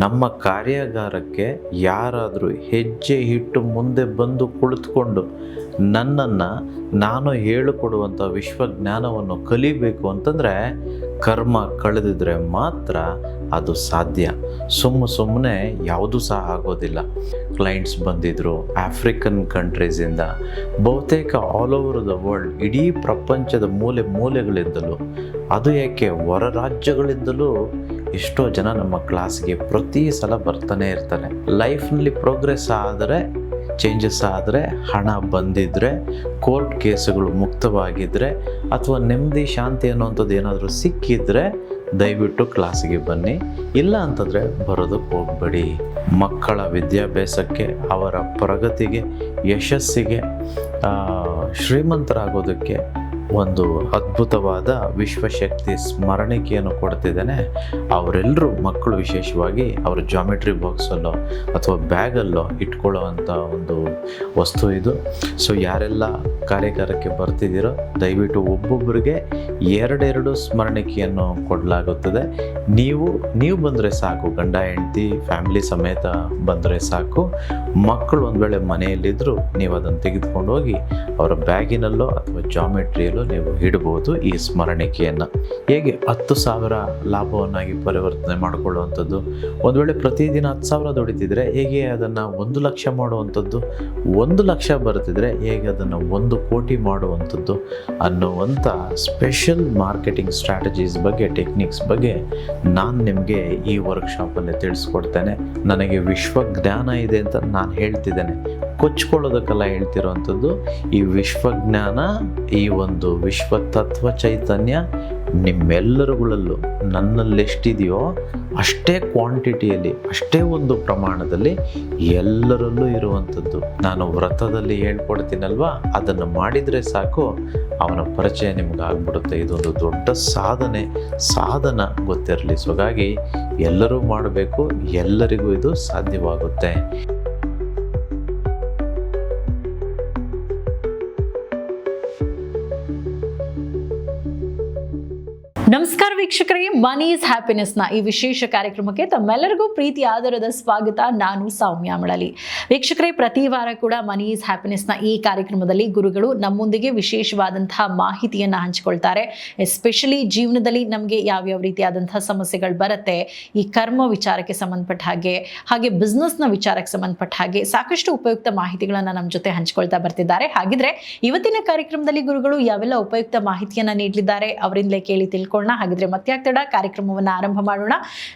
ನಮ್ಮ ಕಾರ್ಯಾಗಾರಕ್ಕೆ ಯಾರಾದರೂ ಹೆಜ್ಜೆ ಇಟ್ಟು ಮುಂದೆ ಬಂದು ಕುಳಿತುಕೊಂಡು ನನ್ನನ್ನು ನಾನು ಹೇಳಿಕೊಡುವಂಥ ವಿಶ್ವಜ್ಞಾನವನ್ನು ಕಲಿಬೇಕು ಅಂತಂದರೆ ಕರ್ಮ ಕಳೆದಿದ್ರೆ ಮಾತ್ರ ಅದು ಸಾಧ್ಯ. ಸುಮ್ಮನೆ ಯಾವುದೂ ಸಹ ಆಗೋದಿಲ್ಲ. ಕ್ಲೈಂಟ್ಸ್ ಬಂದಿದ್ದರು ಆಫ್ರಿಕನ್ ಕಂಟ್ರೀಸಿಂದ, ಬಹುತೇಕ ಆಲ್ ಓವರ್ ದ ವರ್ಲ್ಡ್, ಇಡೀ ಪ್ರಪಂಚದ ಮೂಲೆ ಮೂಲೆಗಳಿಂದಲೂ, ಅದು ಏಕೆ ಹೊರ ರಾಜ್ಯಗಳಿಂದಲೂ ಎಷ್ಟೋ ಜನ ನಮ್ಮ ಕ್ಲಾಸ್ಗೆ ಪ್ರತಿ ಸಲ ಬರ್ತಾನೆ ಇರ್ತಾರೆ. ಲೈಫ್ನಲ್ಲಿ ಪ್ರೋಗ್ರೆಸ್ ಆದರೆ, ಚೇಂಜಸ್ ಆದರೆ, ಹಣ ಬಂದಿದ್ದರೆ, ಕೋರ್ಟ್ ಕೇಸುಗಳು ಮುಕ್ತವಾಗಿದ್ದರೆ, ಅಥವಾ ನೆಮ್ಮದಿ ಶಾಂತಿ ಅನ್ನುವಂಥದ್ದು ಏನಾದರೂ ಸಿಕ್ಕಿದರೆ ದಯವಿಟ್ಟು ಕ್ಲಾಸಿಗೆ ಬನ್ನಿ. ಇಲ್ಲ ಅಂತಂದರೆ ಬರೋದಕ್ಕೆ ಹೋಗಬೇಡಿ. ಮಕ್ಕಳ ವಿದ್ಯಾಭ್ಯಾಸಕ್ಕೆ, ಅವರ ಪ್ರಗತಿಗೆ, ಯಶಸ್ಸಿಗೆ, ಶ್ರೀಮಂತರಾಗೋದಕ್ಕೆ ಒಂದು ಅದ್ಭುತವಾದ ವಿಶ್ವಶಕ್ತಿ ಸ್ಮರಣಿಕೆಯನ್ನು ಕೊಡ್ತಿದ್ದೇನೆ. ಅವರೆಲ್ಲರೂ ಮಕ್ಕಳು ವಿಶೇಷವಾಗಿ ಅವರ ಜಾಮೆಟ್ರಿ ಬಾಕ್ಸಲ್ಲೋ ಅಥವಾ ಬ್ಯಾಗಲ್ಲೋ ಇಟ್ಕೊಳ್ಳೋವಂಥ ಒಂದು ವಸ್ತು ಇದು. ಸೊ ಯಾರೆಲ್ಲ ಕಾರ್ಯಾಗಾರಕ್ಕೆ ಬರ್ತಿದ್ದೀರೋ ದಯವಿಟ್ಟು ಒಬ್ಬೊಬ್ಬರಿಗೆ ಎರಡೆರಡು ಸ್ಮರಣಿಕೆಯನ್ನು ಕೊಡಲಾಗುತ್ತದೆ. ನೀವು ಬಂದರೆ ಸಾಕು, ಗಂಡ ಹೆಂಡತಿ ಫ್ಯಾಮಿಲಿ ಸಮೇತ ಬಂದರೆ ಸಾಕು. ಮಕ್ಕಳು ಒಂದು ವೇಳೆ ಮನೆಯಲ್ಲಿದ್ದರೂ ನೀವು ಅದನ್ನು ತೆಗೆದುಕೊಂಡು ಹೋಗಿ ಅವರ ಬ್ಯಾಗಿನಲ್ಲೋ ಅಥವಾ ಜಾಮೆಟ್ರಿಯಲ್ಲೋ ನೀವು ಇಡಬಹುದು ಈ ಸ್ಮರಣಿಕೆಯನ್ನು. ಹೇಗೆ 10,000 ಲಾಭವನ್ನಾಗಿ ಪರಿವರ್ತನೆ ಮಾಡಿಕೊಳ್ಳುವಂಥದ್ದು, ಒಂದು ವೇಳೆ ಪ್ರತಿದಿನ 10,000 ದುಡಿತಿದ್ರೆ ಹೇಗೆ ಅದನ್ನು 1,00,000 ಮಾಡುವಂಥದ್ದು, 1,00,000 ಬರ್ತಿದ್ರೆ ಹೇಗೆ ಅದನ್ನು 1,00,00,000 ಮಾಡುವಂಥದ್ದು ಅನ್ನುವಂಥ ಸ್ಪೆಷಲ್ ಮಾರ್ಕೆಟಿಂಗ್ ಸ್ಟ್ರಾಟಜೀಸ್ ಬಗ್ಗೆ, ಟೆಕ್ನಿಕ್ಸ್ ಬಗ್ಗೆ ನಾನು ನಿಮಗೆ ಈ ವರ್ಕ್ಶಾಪಲ್ಲಿ ತಿಳಿಸ್ಕೊಡ್ತೇನೆ. ನನಗೆ ವಿಶ್ವಜ್ಞಾನ ಇದೆ ಅಂತ ನಾನು ಹೇಳ್ತಿದ್ದೇನೆ, ಕೊಚ್ಕೊಳ್ಳೋದಕ್ಕೆಲ್ಲ ಹೇಳ್ತಿರೋವಂಥದ್ದು. ಈ ವಿಶ್ವಜ್ಞಾನ, ಈ ಒಂದು ವಿಶ್ವ ತತ್ವ ಚೈತನ್ಯ ನಿಮ್ಮೆಲ್ಲರುಗಳಲ್ಲೂ ನನ್ನಲ್ಲೆಷ್ಟಿದೆಯೋ ಅಷ್ಟೇ ಕ್ವಾಂಟಿಟಿಯಲ್ಲಿ, ಅಷ್ಟೇ ಒಂದು ಪ್ರಮಾಣದಲ್ಲಿ ಎಲ್ಲರಲ್ಲೂ ಇರುವಂಥದ್ದು. ನಾನು ವ್ರತದಲ್ಲಿ ಹೇಳ್ಕೊಡ್ತೀನಲ್ವ, ಅದನ್ನು ಮಾಡಿದರೆ ಸಾಕು ಅವನ ಪರಿಚಯ ನಿಮ್ಗೆ ಆಗ್ಬಿಡುತ್ತೆ. ಇದೊಂದು ದೊಡ್ಡ ಸಾಧನ ಗೊತ್ತಿರಲಿ. ಸೊ ಹಾಗಾಗಿ ಎಲ್ಲರೂ ಮಾಡಬೇಕು, ಎಲ್ಲರಿಗೂ ಇದು ಸಾಧ್ಯವಾಗುತ್ತೆ. ನಮಸ್ಕಾರ ವೀಕ್ಷಕರಿಗೆ, ಮನಿ ಈಸ್ ಹ್ಯಾಪಿನೆಸ್ನ ಈ ವಿಶೇಷ ಕಾರ್ಯಕ್ರಮಕ್ಕೆ ತಮ್ಮೆಲ್ಲರಿಗೂ ಪ್ರೀತಿ ಆದರದ ಸ್ವಾಗತ. ನಾನು ಸೌಮ್ಯ ಮಳಲಿ. ವೀಕ್ಷಕರೇ, ಪ್ರತಿ ವಾರ ಕೂಡ ಮನಿ ಈಸ್ ಹ್ಯಾಪಿನೆಸ್ನ ಈ ಕಾರ್ಯಕ್ರಮದಲ್ಲಿ ಗುರುಗಳು ನಮ್ಮೊಂದಿಗೆ ವಿಶೇಷವಾದಂತಹ ಮಾಹಿತಿಯನ್ನು ಹಂಚಿಕೊಳ್ತಾರೆ. ಎಸ್ಪೆಷಲಿ ಜೀವನದಲ್ಲಿ ನಮಗೆ ಯಾವ್ಯಾವ ರೀತಿಯಾದಂತಹ ಸಮಸ್ಯೆಗಳು ಬರುತ್ತೆ, ಈ ಕರ್ಮ ವಿಚಾರಕ್ಕೆ ಸಂಬಂಧಪಟ್ಟ ಹಾಗೆ ಬಿಸ್ನೆಸ್ನ ವಿಚಾರಕ್ಕೆ ಸಂಬಂಧಪಟ್ಟ ಹಾಗೆ ಸಾಕಷ್ಟು ಉಪಯುಕ್ತ ಮಾಹಿತಿಗಳನ್ನು ನಮ್ಮ ಜೊತೆ ಹಂಚಿಕೊಳ್ತಾ ಬರ್ತಿದ್ದಾರೆ. ಹಾಗಿದ್ರೆ ಇವತ್ತಿನ ಕಾರ್ಯಕ್ರಮದಲ್ಲಿ ಗುರುಗಳು ಯಾವೆಲ್ಲ ಉಪಯುಕ್ತ ಮಾಹಿತಿಯನ್ನು ನೀಡಲಿದ್ದಾರೆ ಅವರಿಂದಲೇ ಕೇಳಿ ತಿಳ್ಕೊಳ್ಳೋಣ. ಹಾಗಿದ್ರೆ ಮತ್ತೆ ಆಗ್ತಡ ಕಾರ್ಯಕ್ರಮವನ್ನು ಆರಂಭ ಮಾಡೋಣ.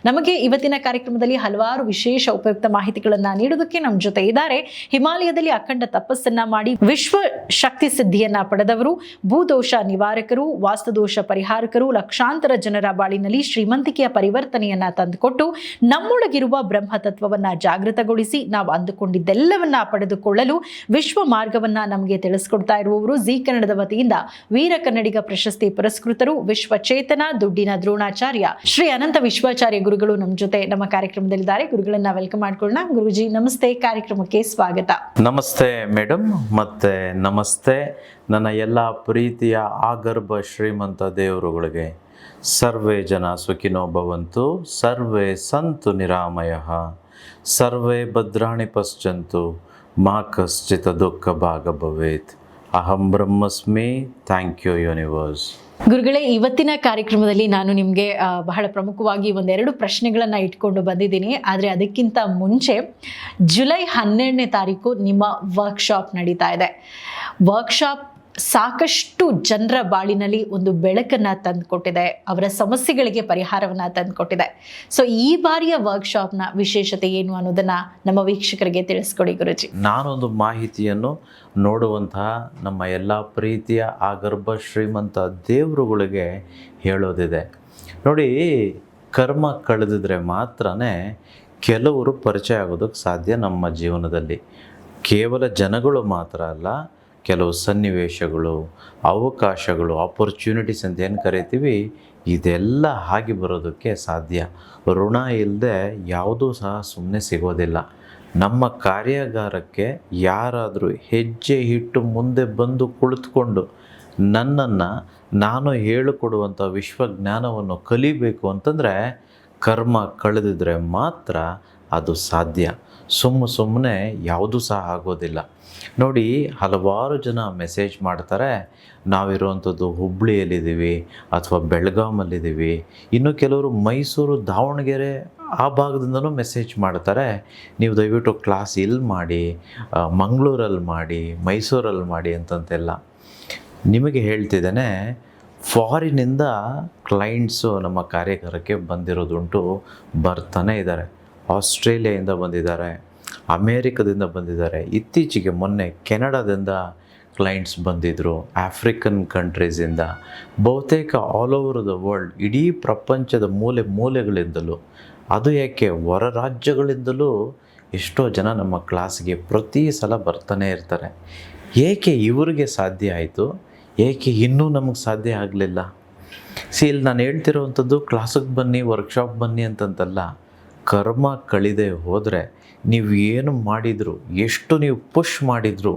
ನಮಗೆ ಇವತ್ತಿನ ಕಾರ್ಯಕ್ರಮದಲ್ಲಿ ಹಲವಾರು ವಿಶೇಷ ಉಪಯುಕ್ತ ಮಾಹಿತಿಗಳನ್ನ ನೀಡೋದಕ್ಕೆ ನಮ್ಮ ಜೊತೆ ಇದ್ದಾರೆ. ಹಿಮಾಲಯದಲ್ಲಿ ಅಖಂಡ ತಪಸ್ಸನ್ನ ಮಾಡಿ ವಿಶ್ವ ಶಕ್ತಿ ಸಿದ್ಧಿಯನ್ನ ಪಡೆದವರು, ಭೂದೋಷ ನಿವಾರಕರು, ವಾಸ್ತುದೋಷ ಪರಿಹಾರಕರು, ಲಕ್ಷಾಂತರ ಜನರ ಬಾಳಿನಲ್ಲಿ ಶ್ರೀಮಂತಿಕೆಯ ಪರಿವರ್ತನೆಯನ್ನ ತಂದುಕೊಟ್ಟು ನಮ್ಮೊಳಗಿರುವ ಬ್ರಹ್ಮ ತತ್ವವನ್ನ ಜಾಗೃತಗೊಳಿಸಿ ನಾವು ಅಂದುಕೊಂಡಿದ್ದೆಲ್ಲವನ್ನ ಪಡೆದುಕೊಳ್ಳಲು ವಿಶ್ವ ಮಾರ್ಗವನ್ನ ನಮಗೆ ತಿಳಿಸ್ಕೊಡ್ತಾ ಇರುವವರು ಜಿ ಕನ್ನಡದ ವತಿಯಿಂದ ವೀರ ಕನ್ನಡಿಗ ಪ್ರಶಸ್ತಿ ಪುರಸ್ಕೃತರು, ವಿಶ್ವ ಚೇತನ, ದುಡ್ಡಿನ ದ್ರೋಣಾಚಾರ್ಯ ಶ್ರೀ ಅನಂತ ವಿಶ್ವಾಚಾರ್ಯ ಗುರುಗಳು ನಮ್ಮ ಜೊತೆ ನಮ್ಮ ಕಾರ್ಯಕ್ರಮದಲ್ಲಿದ್ದಾರೆ. ಗುರುಗಳನ್ನ ವೆಲ್ಕಮ್ ಮಾಡ್ಕೊಳ್ಳೋಣ. ಗುರುಜಿ ನಮಸ್ತೆ, ಕಾರ್ಯಕ್ರಮಕ್ಕೆ ಸ್ವಾಗತ. ನಮಸ್ತೆ ಮೇಡಮ್, ಮತ್ತೆ ನಮಸ್ತೆ ನನ್ನ ಎಲ್ಲ ಪ್ರೀತಿಯ ಆಗರ್ಭ ಶ್ರೀಮಂತ ದೇವರುಗಳಿಗೆ. ಸರ್ವೇ ಜನ ಸುಖಿನೋ ಭವಂತು, ಸರ್ವೇ ಸಂತು ನಿರಾಮಯಃ, ಸರ್ವೇ ಭದ್ರಾಣಿ ಪಶ್ಯಂತು, ಮಾ ಕಶ್ಚಿತ್ ದುಃಖ ಭಾಗ ಭವೇತ್. ಅಹಂ ಬ್ರಹ್ಮಸ್ಮಿ. Thank you universe. ಗುರುಗಳೇ, ಇವತ್ತಿನ ಕಾರ್ಯಕ್ರಮದಲ್ಲಿ ನಾನು ನಿಮಗೆ ಬಹಳ ಪ್ರಮುಖವಾಗಿ ಒಂದೆರಡು ಪ್ರಶ್ನೆಗಳನ್ನು ಇಟ್ಕೊಂಡು ಬಂದಿದ್ದೀನಿ. ಆದರೆ ಅದಕ್ಕಿಂತ ಮುಂಚೆ ಜುಲೈ 12ನೇ ತಾರೀಕು ನಿಮ್ಮ ವರ್ಕ್ಶಾಪ್ ನಡೀತಾ ಇದೆ. ವರ್ಕ್ಶಾಪ್ ಸಾಕಷ್ಟು ಜನರ ಬಾಳಿನಲ್ಲಿ ಒಂದು ಬೆಳಕನ್ನು ತಂದುಕೊಟ್ಟಿದೆ, ಅವರ ಸಮಸ್ಯೆಗಳಿಗೆ ಪರಿಹಾರವನ್ನು ತಂದುಕೊಟ್ಟಿದೆ. ಸೊ ಈ ಬಾರಿಯ ವರ್ಕ್ಶಾಪ್ನ ವಿಶೇಷತೆ ಏನು ಅನ್ನೋದನ್ನು ನಮ್ಮ ವೀಕ್ಷಕರಿಗೆ ತಿಳಿಸ್ಕೊಡಿ ಗುರುಜಿ. ನಾನೊಂದು ಮಾಹಿತಿಯನ್ನು ನೋಡುವಂತಹ ನಮ್ಮ ಎಲ್ಲ ಪ್ರೀತಿಯ ಆಗರ್ಭ ಶ್ರೀಮಂತ ದೇವರುಗಳಿಗೆ ಹೇಳೋದಿದೆ. ನೋಡಿ, ಕರ್ಮ ಕಳೆದಿದ್ರೆ ಮಾತ್ರನೇ ಕೆಲವರು ಪರಿಚಯ ಆಗೋದಕ್ಕೆ ಸಾಧ್ಯ ನಮ್ಮ ಜೀವನದಲ್ಲಿ. ಕೇವಲ ಜನಗಳು ಮಾತ್ರ ಅಲ್ಲ, ಕೆಲವು ಸನ್ನಿವೇಶಗಳು, ಅವಕಾಶಗಳು, ಆಪರ್ಚುನಿಟೀಸ್ ಅಂತ ಏನು ಕರಿತೀವಿ, ಇದೆಲ್ಲ ಆಗಿ ಬರೋದಕ್ಕೆ ಸಾಧ್ಯ. ಋಣ ಇಲ್ಲದೆ ಯಾವುದೂ ಸಹ ಸುಮ್ಮನೆ ಸಿಗೋದಿಲ್ಲ. ನಮ್ಮ ಕಾರ್ಯಾಗಾರಕ್ಕೆ ಯಾರಾದರೂ ಹೆಜ್ಜೆ ಇಟ್ಟು ಮುಂದೆ ಬಂದು ಕುಳಿತುಕೊಂಡು ನನ್ನನ್ನು ನಾನು ಹೇಳಿಕೊಡುವಂಥ ವಿಶ್ವಜ್ಞಾನವನ್ನು ಕಲಿಬೇಕು ಅಂತಂದರೆ ಕರ್ಮ ಕಳೆದಿದ್ರೆ ಮಾತ್ರ ಅದು ಸಾಧ್ಯ. ಸುಮ್ಮನೆ ಯಾವುದೂ ಸಹ ಆಗೋದಿಲ್ಲ. ನೋಡಿ, ಹಲವಾರು ಜನ ಮೆಸೇಜ್ ಮಾಡ್ತಾರೆ, ನಾವಿರುವಂಥದ್ದು ಹುಬ್ಬಳ್ಳಿಯಲ್ಲಿದ್ದೀವಿ ಅಥವಾ ಬೆಳಗಾಮಲ್ಲಿದ್ದೀವಿ, ಇನ್ನು ಕೆಲವರು ಮೈಸೂರು, ದಾವಣಗೆರೆ ಆ ಭಾಗದಿಂದಲೂ ಮೆಸೇಜ್ ಮಾಡ್ತಾರೆ, ನೀವು ದಯವಿಟ್ಟು ಕ್ಲಾಸ್ ಇಲ್ಲಿ ಮಾಡಿ, ಮಂಗಳೂರಲ್ಲಿ ಮಾಡಿ, ಮೈಸೂರಲ್ಲಿ ಮಾಡಿ ಅಂತಂತೆಲ್ಲ. ನಿಮಗೆ ಹೇಳ್ತಿದ್ದೇನೆ, ಫಾರಿನಿಂದ ಕ್ಲೈಂಟ್ಸು ನಮ್ಮ ಕಾರ್ಯಗಾರಕ್ಕೆ ಬಂದಿರೋದುಂಟು, ಬರ್ತಾನೆ ಇದ್ದಾರೆ. ಆಸ್ಟ್ರೇಲಿಯಾದಿಂದ ಬಂದಿದ್ದಾರೆ, ಅಮೇರಿಕದಿಂದ ಬಂದಿದ್ದಾರೆ, ಇತ್ತೀಚೆಗೆ ಮೊನ್ನೆ ಕೆನಡಾದಿಂದ ಕ್ಲೈಂಟ್ಸ್ ಬಂದಿದ್ದರು, ಆಫ್ರಿಕನ್ ಕಂಟ್ರೀಸಿಂದ, ಬಹುತೇಕ ಆಲ್ ಓವರ್ ದ ವರ್ಲ್ಡ್, ಇಡೀ ಪ್ರಪಂಚದ ಮೂಲೆ ಮೂಲೆಗಳಿಂದಲೂ, ಅದು ಏಕೆ ಹೊರ ರಾಜ್ಯಗಳಿಂದಲೂ ಎಷ್ಟೋ ಜನ ನಮ್ಮ ಕ್ಲಾಸ್ಗೆ ಪ್ರತಿ ಸಲ ಬರ್ತಾನೆ ಇರ್ತಾರೆ. ಏಕೆ ಇವರಿಗೆ ಸಾಧ್ಯ ಆಯಿತು, ಏಕೆ ಇನ್ನೂ ನಮಗೆ ಸಾಧ್ಯ ಆಗಲಿಲ್ಲ? ಇಲ್ಲಿ ನಾನು ಹೇಳ್ತಿರೋವಂಥದ್ದು ಕ್ಲಾಸಿಗೆ ಬನ್ನಿ, ವರ್ಕ್ಶಾಪ್ ಬನ್ನಿ ಅಂತಂತಲ್ಲ. ಕರ್ಮ ಕಳಿದೆ ಹೋದರೆ ನೀವು ಏನು ಮಾಡಿದ್ರು, ಎಷ್ಟು ನೀವು ಪುಷ್ ಮಾಡಿದ್ರು,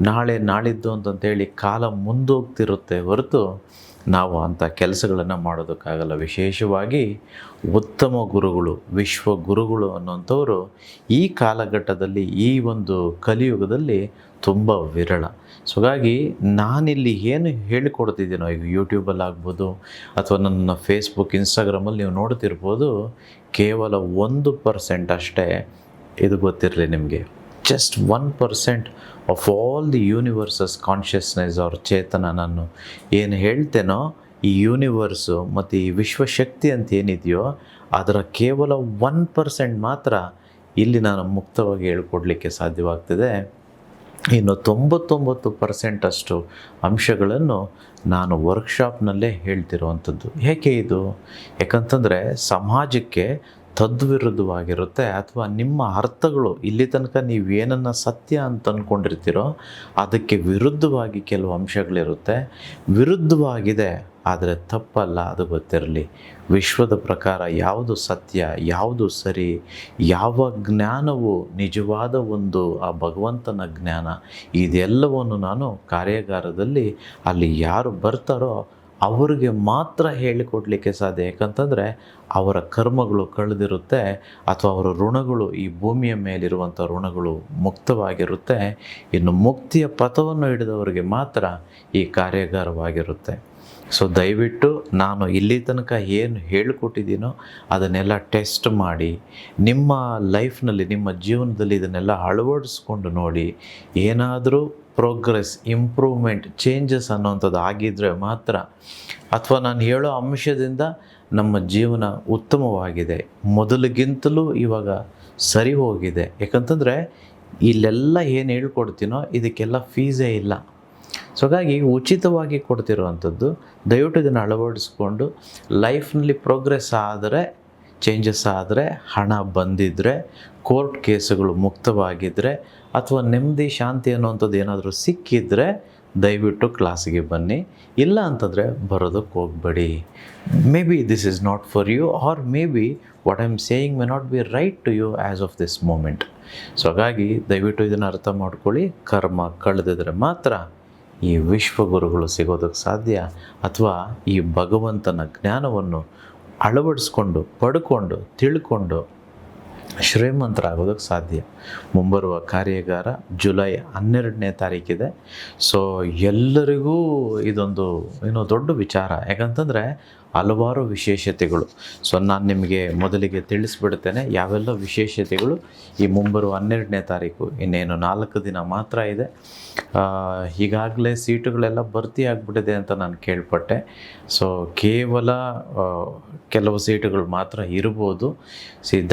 ನಾಳೆ ನಾಳಿದ್ದು ಅಂತಂತೇಳಿ ಕಾಲ ಮುಂದೋಗ್ತಿರುತ್ತೆ ಹೊರತು ನಾವು ಅಂಥ ಕೆಲಸಗಳನ್ನು ಮಾಡೋದಕ್ಕಾಗಲ್ಲ. ವಿಶೇಷವಾಗಿ ಉತ್ತಮ ಗುರುಗಳು, ವಿಶ್ವ ಗುರುಗಳು ಅನ್ನೋಂಥವ್ರು ಈ ಕಾಲಘಟ್ಟದಲ್ಲಿ, ಈ ಒಂದು ಕಲಿಯುಗದಲ್ಲಿ ತುಂಬ ವಿರಳ. ಸೊ ಹಾಗಾಗಿ ನಾನಿಲ್ಲಿ ಏನು ಹೇಳಿಕೊಡ್ತಿದ್ದೀನೋ, ಈಗ ಯೂಟ್ಯೂಬಲ್ಲಿ ಆಗ್ಬೋದು ಅಥವಾ ನನ್ನ ಫೇಸ್ಬುಕ್, ಇನ್ಸ್ಟಾಗ್ರಾಮಲ್ಲಿ ನೀವು ನೋಡ್ತಿರ್ಬೋದು, ಕೇವಲ 1% ಅಷ್ಟೇ ಇದು ಗೊತ್ತಿರಲಿ ನಿಮಗೆ. Just 1% of all the universes consciousness ಅವ್ರ ಚೇತನ. ನಾನು ಏನು ಹೇಳ್ತೇನೋ, ಈ ಯೂನಿವರ್ಸು ಮತ್ತು ಈ ವಿಶ್ವಶಕ್ತಿ ಅಂತ ಏನಿದೆಯೋ ಅದರ ಕೇವಲ 1% ಮಾತ್ರ ಇಲ್ಲಿ ನಾನು ಮುಕ್ತವಾಗಿ ಹೇಳ್ಕೊಡ್ಲಿಕ್ಕೆ ಸಾಧ್ಯವಾಗ್ತದೆ. ಇನ್ನು 99% ಅಷ್ಟು ಅಂಶಗಳನ್ನು ನಾನು ವರ್ಕ್ಶಾಪ್ನಲ್ಲೇ ಹೇಳ್ತಿರುವಂಥದ್ದು. ಏಕೆ ಇದು? ಯಾಕಂತಂದರೆ ಸಮಾಜಕ್ಕೆ ತದ್ವಿರುದ್ಧವಾಗಿರುತ್ತೆ, ಅಥವಾ ನಿಮ್ಮ ಅರ್ಥಗಳು ಇಲ್ಲಿ ತನಕ ನೀವೇನನ್ನು ಸತ್ಯ ಅಂತ ಅಂದ್ಕೊಂಡಿರ್ತೀರೋ ಅದಕ್ಕೆ ವಿರುದ್ಧವಾಗಿ ಕೆಲವು ಅಂಶಗಳಿರುತ್ತೆ. ವಿರುದ್ಧವಾಗಿದೆ ಆದರೆ ತಪ್ಪಲ್ಲ, ಅದು ಗೊತ್ತಿರಲಿ. ವಿಶ್ವದ ಪ್ರಕಾರ ಯಾವುದು ಸತ್ಯ, ಯಾವುದು ಸರಿ, ಯಾವ ಜ್ಞಾನವು ನಿಜವಾದ ಒಂದು ಆ ಭಗವಂತನ ಜ್ಞಾನ, ಇದೆಲ್ಲವನ್ನು ನಾನು ಕಾರ್ಯಾಗಾರದಲ್ಲಿ ಅಲ್ಲಿ ಯಾರು ಬರ್ತಾರೋ ಅವರಿಗೆ ಮಾತ್ರ ಹೇಳಿಕೊಡ್ಲಿಕ್ಕೆ ಸಾಧ್ಯ. ಯಾಕಂತಂದರೆ ಅವರ ಕರ್ಮಗಳು ಕಳೆದಿರುತ್ತೆ, ಅಥವಾ ಅವರ ಋಣಗಳು, ಈ ಭೂಮಿಯ ಮೇಲಿರುವಂಥ ಋಣಗಳು ಮುಕ್ತವಾಗಿರುತ್ತೆ. ಇನ್ನು ಮುಕ್ತಿಯ ಪಥವನ್ನು ಹಿಡಿದವರಿಗೆ ಮಾತ್ರ ಈ ಕಾರ್ಯಾಗಾರವಾಗಿರುತ್ತೆ. ಸೊ ದಯವಿಟ್ಟು ನಾನು ಇಲ್ಲಿ ತನಕ ಏನು ಹೇಳಿಕೊಟ್ಟಿದ್ದೀನೋ ಅದನ್ನೆಲ್ಲ ಟೆಸ್ಟ್ ಮಾಡಿ ನಿಮ್ಮ ಲೈಫ್ನಲ್ಲಿ, ನಿಮ್ಮ ಜೀವನದಲ್ಲಿ ಇದನ್ನೆಲ್ಲ ಅಳವಡಿಸ್ಕೊಂಡು ನೋಡಿ. ಏನಾದರೂ ಪ್ರೋಗ್ರೆಸ್, ಇಂಪ್ರೂವ್ಮೆಂಟ್, ಚೇಂಜಸ್ ಅನ್ನೋವಂಥದ್ದು ಆಗಿದ್ದರೆ ಮಾತ್ರ, ಅಥವಾ ನಾನು ಹೇಳೋ ಅಂಶದಿಂದ ನಮ್ಮ ಜೀವನ ಉತ್ತಮವಾಗಿದೆ, ಮೊದಲಿಗಿಂತಲೂ ಇವಾಗ ಸರಿ ಹೋಗಿದೆ. ಯಾಕಂತಂದರೆ ಇಲ್ಲೆಲ್ಲ ಏನು ಹೇಳ್ಕೊಡ್ತೀನೋ ಇದಕ್ಕೆಲ್ಲ ಫೀಸೇ ಇಲ್ಲ. ಸೊ ಹಾಗಾಗಿ ಉಚಿತವಾಗಿ ಕೊಡ್ತಿರುವಂಥದ್ದು. ದಯವಿಟ್ಟು ಇದನ್ನು ಅಳವಡಿಸ್ಕೊಂಡು ಲೈಫ್ನಲ್ಲಿ ಪ್ರೋಗ್ರೆಸ್ ಆದರೆ, ಚೇಂಜಸ್ ಆದರೆ, ಹಣ ಬಂದಿದ್ದರೆ, ಕೋರ್ಟ್ ಕೇಸುಗಳು ಮುಕ್ತವಾಗಿದ್ದರೆ, ಅಥವಾ ನೆಮ್ಮದಿ ಶಾಂತಿ ಅನ್ನುವಂಥದ್ದು ಏನಾದರೂ ಸಿಕ್ಕಿದರೆ ದಯವಿಟ್ಟು ಕ್ಲಾಸಿಗೆ ಬನ್ನಿ. ಇಲ್ಲ ಅಂತಂದರೆ ಬರೋದಕ್ಕೆ ಹೋಗಬೇಡಿ. Maybe this is not for you, or maybe what I am saying may not be right to you as of this moment. So ಹಾಗಾಗಿ ದಯವಿಟ್ಟು ಇದನ್ನು ಅರ್ಥ ಮಾಡ್ಕೊಳ್ಳಿ. ಕರ್ಮ ಕಳೆದಿದ್ರೆ ಮಾತ್ರ ಈ ವಿಶ್ವಗುರುಗಳು ಸಿಗೋದಕ್ಕೆ ಸಾಧ್ಯ, ಅಥವಾ ಈ ಭಗವಂತನ ಜ್ಞಾನವನ್ನು ಅಳವಡಿಸ್ಕೊಂಡು, ಪಡ್ಕೊಂಡು, ತಿಳ್ಕೊಂಡು ಶ್ರೀಮಂತರಾಗೋದಕ್ಕೆ ಸಾಧ್ಯ. ಮುಂಬರುವ ಕಾರ್ಯಾಗಾರ ಜುಲೈ 12ನೇ ತಾರೀಕಿದೆ. ಸೊ ಎಲ್ಲರಿಗೂ ಇದೊಂದು ದೊಡ್ಡ ವಿಚಾರ. ಯಾಕಂತಂದರೆ ಹಲವಾರು ವಿಶೇಷತೆಗಳು. ಸೊ ನಾನು ನಿಮಗೆ ಮೊದಲಿಗೆ ತಿಳಿಸ್ಬಿಡ್ತೇನೆ ಯಾವೆಲ್ಲ ವಿಶೇಷತೆಗಳು ಈ ಮುಂಬರುವ 12ನೇ ತಾರೀಕು, ಇನ್ನೇನು 4 ದಿನ ಮಾತ್ರ ಇದೆ. ಈಗಾಗಲೇ ಸೀಟುಗಳೆಲ್ಲ ಭರ್ತಿ ಆಗಿಬಿಟ್ಟಿದೆ ಅಂತ ನಾನು ಕೇಳ್ಪಟ್ಟೆ. ಸೊ ಕೇವಲ ಕೆಲವು ಸೀಟುಗಳು ಮಾತ್ರ ಇರ್ಬೋದು.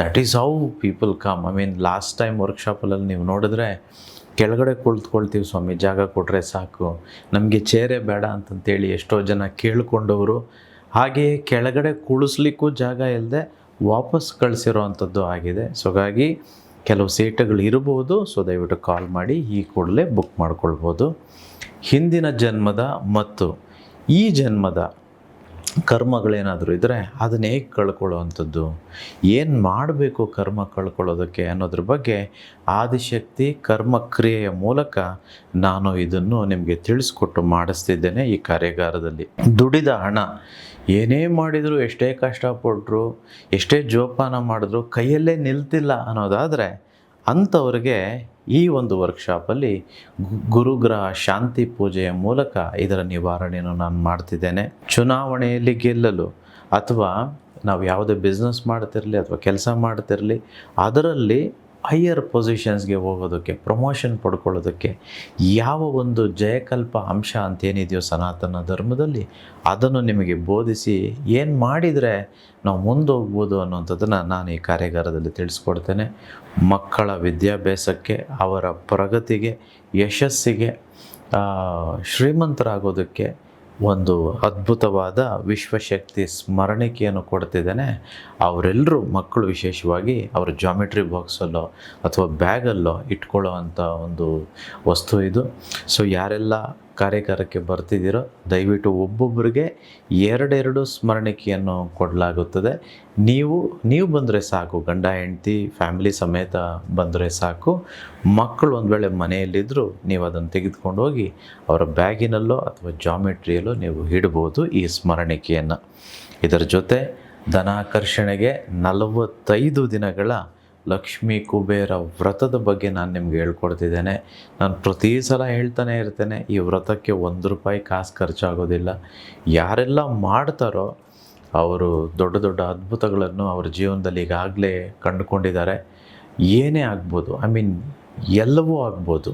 That is how people come. I mean last time ವರ್ಕ್ಶಾಪಲ್ಲಿ ನೀವು ನೋಡಿದ್ರೆ ಕೆಳಗಡೆ ಕುಳಿತುಕೊಳ್ತೀವಿ ಸ್ವಾಮಿ, ಜಾಗ ಕೊಟ್ಟರೆ ಸಾಕು, ನಮಗೆ ಚೇರೇ ಬೇಡ ಅಂತಂತೇಳಿ ಎಷ್ಟೋ ಜನ ಕೇಳಿಕೊಂಡವರು, ಹಾಗೆಯೇ ಕೆಳಗಡೆ ಕುಳಿಸ್ಲಿಕ್ಕೂ ಜಾಗ ಇಲ್ಲದೆ ವಾಪಸ್ ಕಳಿಸಿರೋ ಅಂಥದ್ದು ಆಗಿದೆ. ಸೊ ಹಾಗಾಗಿ ಕೆಲವು ಸೀಟುಗಳು ಇರ್ಬೋದು. ಸೊ ದಯವಿಟ್ಟು ಕಾಲ್ ಮಾಡಿ ಈ ಕೂಡಲೇ ಬುಕ್ ಮಾಡ್ಕೊಳ್ಬೋದು. ಹಿಂದಿನ ಜನ್ಮದ ಮತ್ತು ಈ ಜನ್ಮದ ಕರ್ಮಗಳೇನಾದರೂ ಇದ್ದರೆ ಅದನ್ನ ಹೇಗೆ ಕಳ್ಕೊಳ್ಳೋವಂಥದ್ದು, ಏನು ಮಾಡಬೇಕು ಕರ್ಮ ಕಳ್ಕೊಳ್ಳೋದಕ್ಕೆ ಅನ್ನೋದ್ರ ಬಗ್ಗೆ ಆದಿಶಕ್ತಿ ಕರ್ಮಕ್ರಿಯೆಯ ಮೂಲಕ ನಾನು ಇದನ್ನು ನಿಮಗೆ ತಿಳಿಸ್ಕೊಟ್ಟು ಮಾಡಿಸ್ತಿದ್ದೇನೆ ಈ ಕಾರ್ಯಾಗಾರದಲ್ಲಿ. ದುಡಿದ ಹಣ ಏನೇ ಮಾಡಿದರೂ, ಎಷ್ಟೇ ಕಷ್ಟಪಟ್ಟರು, ಎಷ್ಟೇ ಜೋಪಾನ ಮಾಡಿದ್ರು ಕೈಯಲ್ಲೇ ನಿಲ್ತಿಲ್ಲ ಅನ್ನೋದಾದರೆ ಅಂಥವ್ರಿಗೆ ಈ ಒಂದು ವರ್ಕ್ಶಾಪಲ್ಲಿ ಗುರುಗ್ರಹ ಶಾಂತಿ ಪೂಜೆಯ ಮೂಲಕ ಇದರ ನಿವಾರಣೆಯನ್ನು ನಾನು ಮಾಡ್ತಿದ್ದೇನೆ. ಚುನಾವಣೆಯಲ್ಲಿ ಗೆಲ್ಲಲು ಅಥವಾ ನಾವು ಯಾವುದೇ ಬಿಸ್ನೆಸ್ ಮಾಡ್ತಿರಲಿ ಅಥವಾ ಕೆಲಸ ಮಾಡ್ತಿರಲಿ ಅದರಲ್ಲಿ ಹೈಯರ್ ಪೊಸಿಷನ್ಸ್ಗೆ ಹೋಗೋದಕ್ಕೆ, ಪ್ರಮೋಷನ್ ಪಡ್ಕೊಳ್ಳೋದಕ್ಕೆ ಯಾವ ಒಂದು ಜಯಕಲ್ಪ ಅಂಶ ಅಂತೇನಿದೆಯೋ ಸನಾತನ ಧರ್ಮದಲ್ಲಿ ಅದನ್ನು ನಿಮಗೆ ಬೋಧಿಸಿ ಏನು ಮಾಡಿದರೆ ನಾವು ಮುಂದೋಗ್ಬೋದು ಅನ್ನೋಂಥದ್ದನ್ನು ನಾನು ಈ ಕಾರ್ಯಾಗಾರದಲ್ಲಿ ತಿಳಿಸ್ಕೊಡ್ತೇನೆ. ಮಕ್ಕಳ ವಿದ್ಯಾಭ್ಯಾಸಕ್ಕೆ, ಅವರ ಪ್ರಗತಿಗೆ, ಯಶಸ್ಸಿಗೆ, ಶ್ರೀಮಂತರಾಗೋದಕ್ಕೆ ಒಂದು ಅದ್ಭುತವಾದ ವಿಶ್ವಶಕ್ತಿ ಸ್ಮರಣಿಕೆಯನ್ನು ಕೊಡ್ತಿದ್ದೇನೆ. ಅವರೆಲ್ಲರೂ ಮಕ್ಕಳು ವಿಶೇಷವಾಗಿ ಅವರ ಜಾಮೆಟ್ರಿ ಬಾಕ್ಸಲ್ಲೋ ಅಥವಾ ಬ್ಯಾಗಲ್ಲೋ ಇಟ್ಕೊಳ್ಳೋ ಅಂಥ ಒಂದು ವಸ್ತು ಇದು. ಸೊ ಯಾರೆಲ್ಲ ಕಾರ್ಯಾಗಾರಕ್ಕೆ ಬರ್ತಿದ್ದೀರೋ ದಯವಿಟ್ಟು ಒಬ್ಬೊಬ್ಬರಿಗೆ ಎರಡೆರಡು ಸ್ಮರಣಿಕೆಯನ್ನು ಕೊಡಲಾಗುತ್ತದೆ. ನೀವು ಬಂದರೆ ಸಾಕು, ಗಂಡ ಹೆಂಡತಿ ಫ್ಯಾಮಿಲಿ ಸಮೇತ ಬಂದರೆ ಸಾಕು. ಮಕ್ಕಳು ಒಂದು ವೇಳೆ ಮನೆಯಲ್ಲಿದ್ದರೂ ನೀವು ಅದನ್ನು ತೆಗೆದುಕೊಂಡು ಹೋಗಿ ಅವರ ಬ್ಯಾಗಿನಲ್ಲೋ ಅಥವಾ ಜಾಮೆಟ್ರಿಯಲ್ಲೋ ನೀವು ಇಡ್ಬೋದು ಈ ಸ್ಮರಣಿಕೆಯನ್ನು. ಇದರ ಜೊತೆ ಧನಾಕರ್ಷಣೆಗೆ 45 ದಿನಗಳ ಲಕ್ಷ್ಮೀ ಕುಬೇರ ವ್ರತದ ಬಗ್ಗೆ ನಾನು ನಿಮ್ಗೆ ಹೇಳ್ಕೊಡ್ತಿದ್ದೇನೆ. ನಾನು ಪ್ರತಿ ಸಲ ಹೇಳ್ತಾನೆ ಇರ್ತೇನೆ, ಈ ವ್ರತಕ್ಕೆ ₹1 ಕಾಸು ಖರ್ಚಾಗೋದಿಲ್ಲ. ಯಾರೆಲ್ಲ ಮಾಡ್ತಾರೋ ಅವರು ದೊಡ್ಡ ದೊಡ್ಡ ಅದ್ಭುತಗಳನ್ನು ಅವ್ರ ಜೀವನದಲ್ಲಿ ಈಗಾಗಲೇ ಕಂಡುಕೊಂಡಿದ್ದಾರೆ. ಏನೇ ಆಗ್ಬೋದು, ಎಲ್ಲವೂ ಆಗ್ಬೋದು.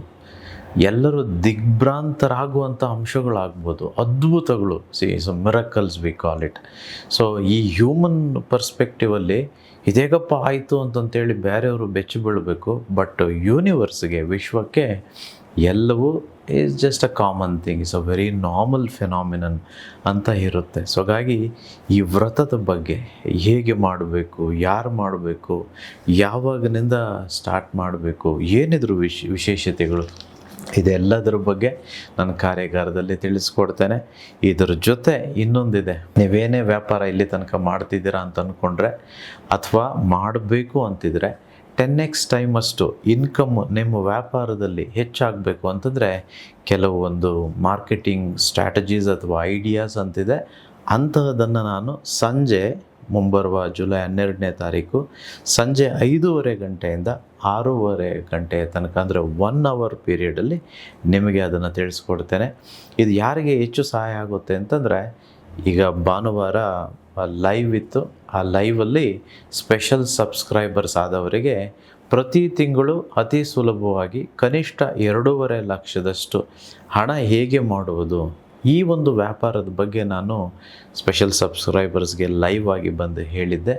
ಎಲ್ಲರೂ ದಿಗ್ಭ್ರಾಂತರಾಗುವಂಥ ಅಂಶಗಳಾಗ್ಬೋದು, ಅದ್ಭುತಗಳು. So miracles we call it. So ಈ ಹ್ಯೂಮನ್ ಪರ್ಸ್ಪೆಕ್ಟಿವಲ್ಲಿ ಇದೇಗಪ್ಪ ಆಯಿತು ಅಂತಂತೇಳಿ ಬೇರೆಯವರು ಬೆಚ್ಚಿ ಬೀಳಬೇಕು. ಬಟ್ ಯೂನಿವರ್ಸ್ಗೆ, ವಿಶ್ವಕ್ಕೆ ಎಲ್ಲವೂ is just a common thing, is a very normal phenomenon ಅಂತ ಇರುತ್ತೆ. ಸೊ ಹಾಗಾಗಿ ಈ ವ್ರತದ ಬಗ್ಗೆ ಹೇಗೆ ಮಾಡಬೇಕು, ಯಾರು ಮಾಡಬೇಕು, ಯಾವಾಗಿನಿಂದ ಸ್ಟಾರ್ಟ್ ಮಾಡಬೇಕು, ಏನಿದ್ರು ವಿಶೇಷತೆಗಳು ಇದೆಲ್ಲದರ ಬಗ್ಗೆ ನನ್ನ ಕಾರ್ಯಾಗಾರದಲ್ಲಿ ತಿಳಿಸ್ಕೊಡ್ತೇನೆ. ಇದರ ಜೊತೆ ಇನ್ನೊಂದಿದೆ, ನೀವೇನೇ ವ್ಯಾಪಾರ ಇಲ್ಲಿ ತನಕ ಮಾಡ್ತಿದ್ದೀರಾ ಅಂತ ಅಂದ್ಕೊಂಡ್ರೆ ಅಥವಾ ಮಾಡಬೇಕು ಅಂತಿದ್ರೆ 10x ಟೈಮಷ್ಟು ಇನ್ಕಮ್ ನಿಮ್ಮ ವ್ಯಾಪಾರದಲ್ಲಿ ಹೆಚ್ಚಾಗಬೇಕು ಅಂತಂದರೆ ಕೆಲವೊಂದು ಮಾರ್ಕೆಟಿಂಗ್ ಸ್ಟ್ರಾಟಜೀಸ್ ಅಥವಾ ಐಡಿಯಾಸ್ ಅಂತಿದೆ. ಅಂತಹದನ್ನು ನಾನು ಸಂಜೆ ಮುಂಬರುವ ಜುಲೈ 12ನೇ ತಾರೀಕು ಸಂಜೆ 5:30 ಗಂಟೆಯಿಂದ 6:30 ಗಂಟೆಯ ತನಕ, ಅಂದರೆ 1 ಅವರ್ ಪೀರಿಯಡಲ್ಲಿ ನಿಮಗೆ ಅದನ್ನು ತಿಳಿಸ್ಕೊಡ್ತೇನೆ. ಇದು ಯಾರಿಗೆ ಹೆಚ್ಚು ಸಹಾಯ ಆಗುತ್ತೆ ಅಂತಂದರೆ, ಈಗ ಭಾನುವಾರ ಲೈವ್ ಇತ್ತು, ಆ ಲೈವಲ್ಲಿ ಸ್ಪೆಷಲ್ ಸಬ್ಸ್ಕ್ರೈಬರ್ಸ್ ಆದವರಿಗೆ ಪ್ರತಿ ತಿಂಗಳು ಅತಿ ಸುಲಭವಾಗಿ ಕನಿಷ್ಠ 2.5 ಲಕ್ಷದಷ್ಟು ಹಣ ಹೇಗೆ ಮಾಡುವುದು, ಈ ಒಂದು ವ್ಯಾಪಾರದ ಬಗ್ಗೆ ನಾನು ಸ್ಪೆಷಲ್ ಸಬ್ಸ್ಕ್ರೈಬರ್ಸ್ಗೆ ಲೈವ್ ಆಗಿ ಬಂದು ಹೇಳಿದ್ದೆ.